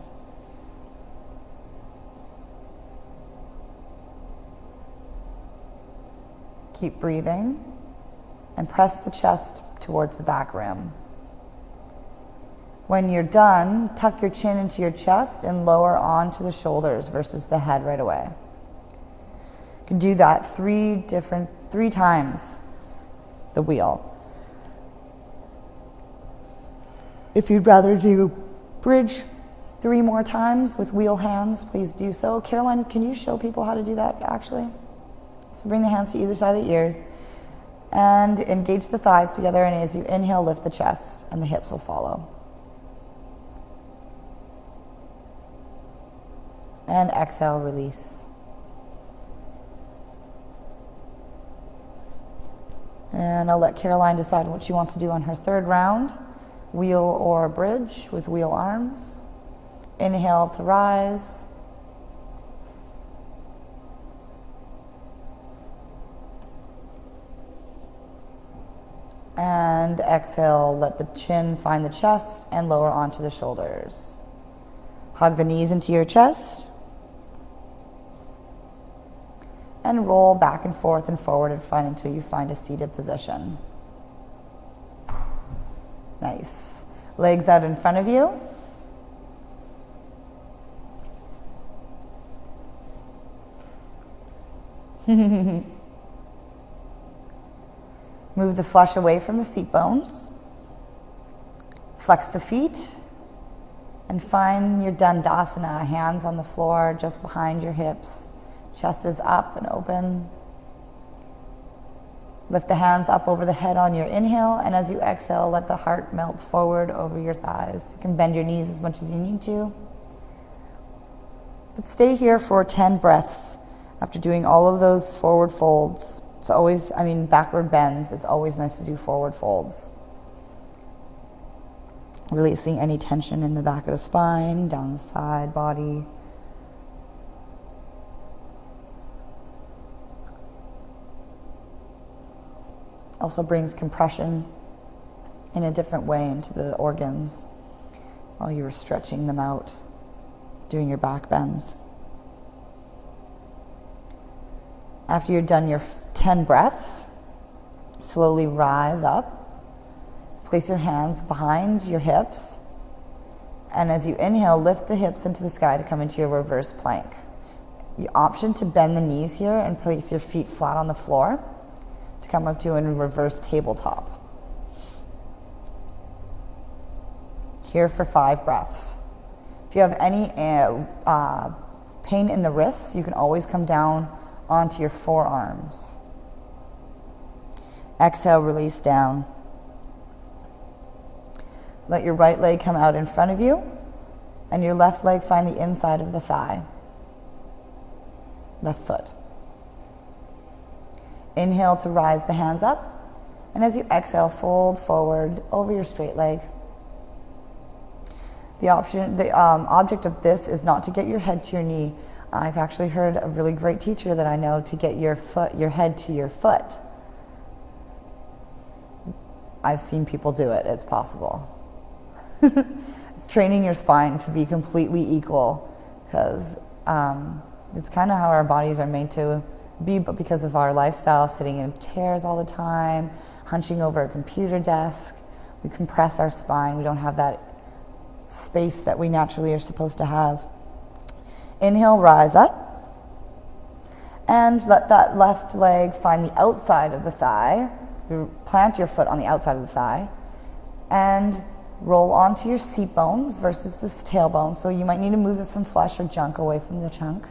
Keep breathing and press the chest towards the back rim. When you're done, tuck your chin into your chest and lower onto the shoulders versus the head right away. You can do that 3 times the wheel. If you'd rather do bridge 3 more times with wheel hands, please do so. Caroline, can you show people how to do that actually? So bring the hands to either side of the ears and engage the thighs together, and as you inhale, lift the chest and the hips will follow. And exhale, release. And I'll let Caroline decide what she wants to do on her third round. Wheel or bridge with wheel arms. Inhale to rise. And exhale, let the chin find the chest and lower onto the shoulders. Hug the knees into your chest. And roll back and forth and forward and front until you find a seated position. Nice. Legs out in front of you. Move the flesh away from the seat bones. Flex the feet. And find your Dandasana, hands on the floor just behind your hips. Chest is up and open. Lift the hands up over the head on your inhale, and as you exhale, let the heart melt forward over your thighs. You can bend your knees as much as you need to. But stay here for 10 breaths after doing all of those forward folds. It's always, backward bends, it's always nice to do forward folds. Releasing any tension in the back of the spine, down the side, body. Also brings compression in a different way into the organs while you were stretching them out, doing your back bends. After you're done your 10 breaths, slowly rise up. Place your hands behind your hips. And as you inhale, lift the hips into the sky to come into your reverse plank. You option to bend the knees here and place your feet flat on the floor to come up to a reverse tabletop. Here for 5 breaths. If you have any pain in the wrists, you can always come down onto your forearms. Exhale, release down. Let your right leg come out in front of you, and your left leg find the inside of the thigh. Left foot. Inhale to rise the hands up, and as you exhale, fold forward over your straight leg. The object of this is not to get your head to your knee. I've actually heard a really great teacher that I know to get your head to your foot. I've seen people do it. It's possible. It's training your spine to be completely equal, because it's kind of how our bodies are made to be, but because of our lifestyle, sitting in chairs all the time, hunching over a computer desk, we compress our spine. We don't have that space that we naturally are supposed to have. Inhale, rise up, and let that left leg find the outside of the thigh. You plant your foot on the outside of the thigh, and roll onto your seat bones versus this tailbone. So you might need to move some flesh or junk away from the chunk.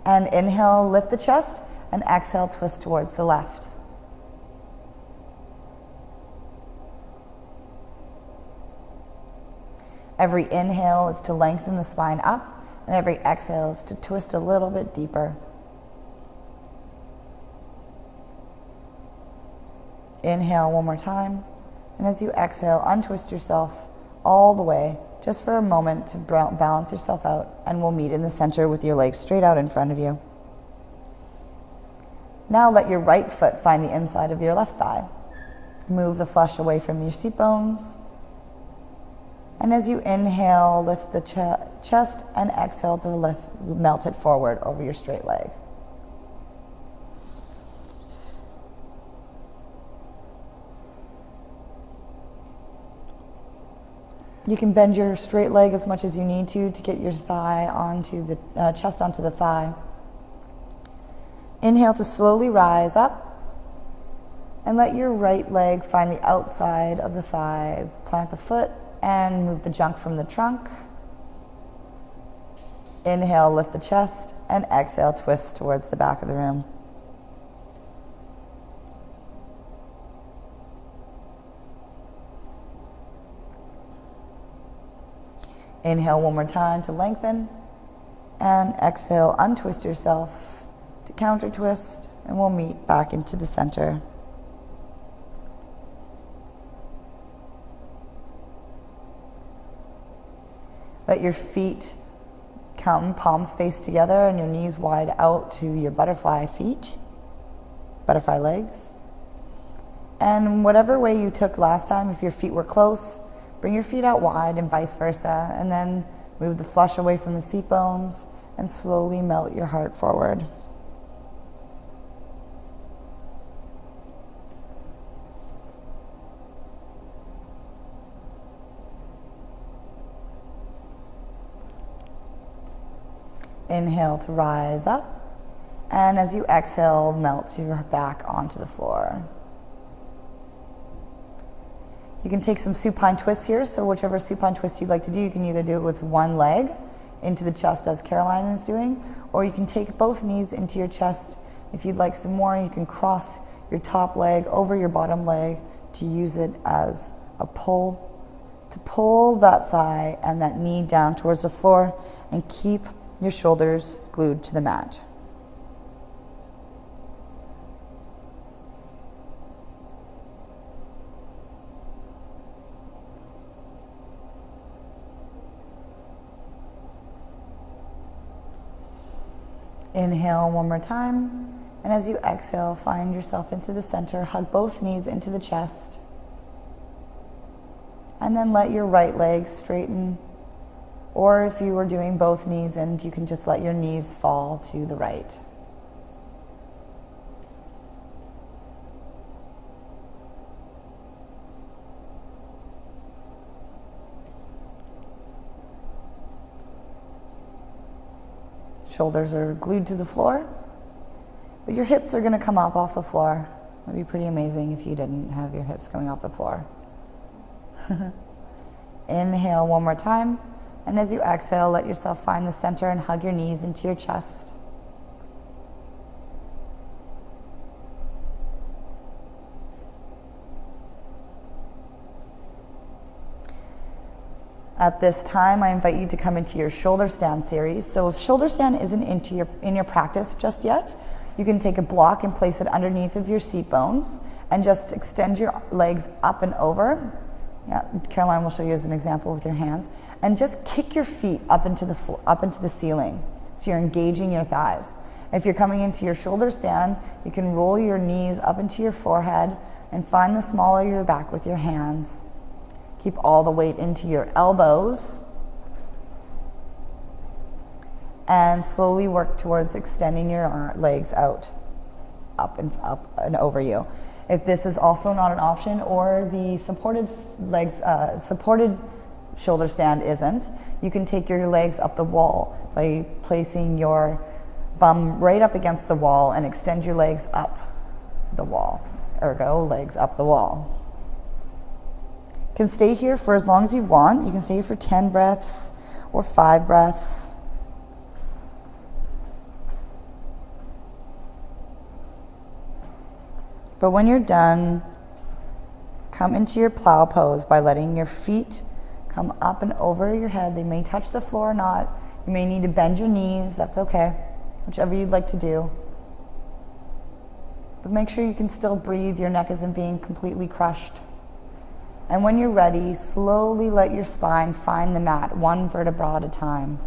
And inhale, lift the chest, and exhale, twist towards the left. Every inhale is to lengthen the spine up, and every exhale is to twist a little bit deeper. Inhale one more time, and as you exhale, untwist yourself all the way, just for a moment to balance yourself out, and we'll meet in the center with your legs straight out in front of you. Now let your right foot find the inside of your left thigh. Move the flesh away from your seat bones. And as you inhale, lift the chest, and exhale to melt it forward over your straight leg. You can bend your straight leg as much as you need to get your thigh onto the chest onto the thigh. Inhale to slowly rise up, and let your right leg find the outside of the thigh. Plant the foot and move the junk from the trunk. Inhale, lift the chest, and exhale, twist towards the back of the room. Inhale one more time to lengthen, and exhale, untwist yourself to counter twist, and we'll meet back into the center. Let your feet come palms face together and your knees wide out to your butterfly feet, butterfly legs. And whatever way you took last time, if your feet were close, bring your feet out wide and vice versa, and then move the flesh away from the seat bones and slowly melt your heart forward. Inhale to rise up, and as you exhale, melt your back onto the floor. You can take some supine twists here, so whichever supine twist you'd like to do, you can either do it with one leg into the chest as Caroline is doing, or you can take both knees into your chest. If you'd like some more, you can cross your top leg over your bottom leg to use it as a pull, to pull that thigh and that knee down towards the floor and keep your shoulders glued to the mat. Inhale one more time, and as you exhale, find yourself into the center, hug both knees into the chest, and then let your right leg straighten. Or if you were doing both knees in, you can just let your knees fall to the right. Shoulders are glued to the floor, but your hips are going to come up off the floor. It would be pretty amazing if you didn't have your hips coming off the floor. Inhale one more time. And as you exhale, let yourself find the center and hug your knees into your chest. At this time, I invite you to come into your shoulder stand series. So if shoulder stand isn't in your practice just yet, you can take a block and place it underneath of your seat bones and just extend your legs up and over. Yeah, Caroline will show you as an example with your hands, and just kick your feet up into the ceiling, so you're engaging your thighs. If you're coming into your shoulder stand, you can roll your knees up into your forehead and find the small of your back with your hands. Keep all the weight into your elbows, and slowly work towards extending your legs out, up and over you. If this is also not an option, or the supported shoulder stand isn't, you can take your legs up the wall by placing your bum right up against the wall and extend your legs up the wall. Ergo, legs up the wall. You can stay here for as long as you want. You can stay here for 10 breaths or 5 breaths. But when you're done, come into your plow pose by letting your feet come up and over your head. They may touch the floor or not. You may need to bend your knees. That's okay. Whichever you'd like to do. But make sure you can still breathe. Your neck isn't being completely crushed. And when you're ready, slowly let your spine find the mat, one vertebra at a time.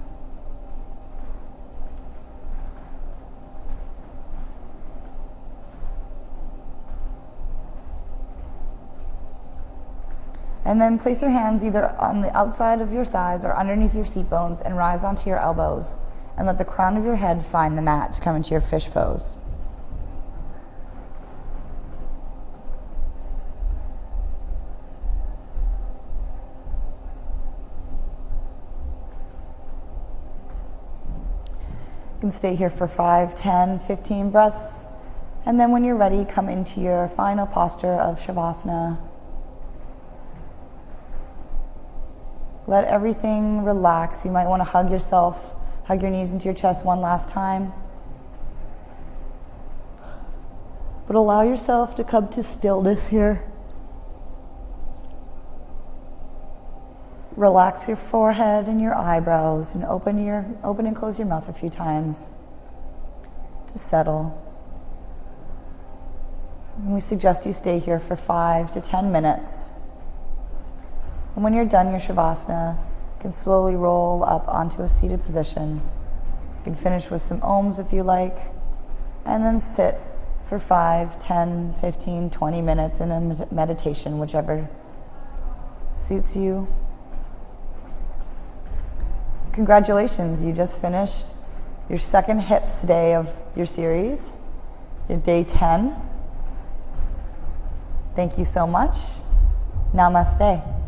And then place your hands either on the outside of your thighs or underneath your seat bones and rise onto your elbows. And let the crown of your head find the mat to come into your fish pose. You can stay here for 5, 10, 15 breaths. And then when you're ready, come into your final posture of Shavasana. Let everything relax. You might want to hug yourself, hug your knees into your chest one last time. But allow yourself to come to stillness here. Relax your forehead and your eyebrows and open and close your mouth a few times to settle. And we suggest you stay here for 5 to 10 minutes. And when you're done your Shavasana, You can slowly roll up onto a seated position. You can finish with some ohms if you like, and then sit for 5, 10, 15, 20 minutes in a meditation, whichever suits you. Congratulations, you just finished your second hips day of your series, your day 10. Thank you so much. Namaste.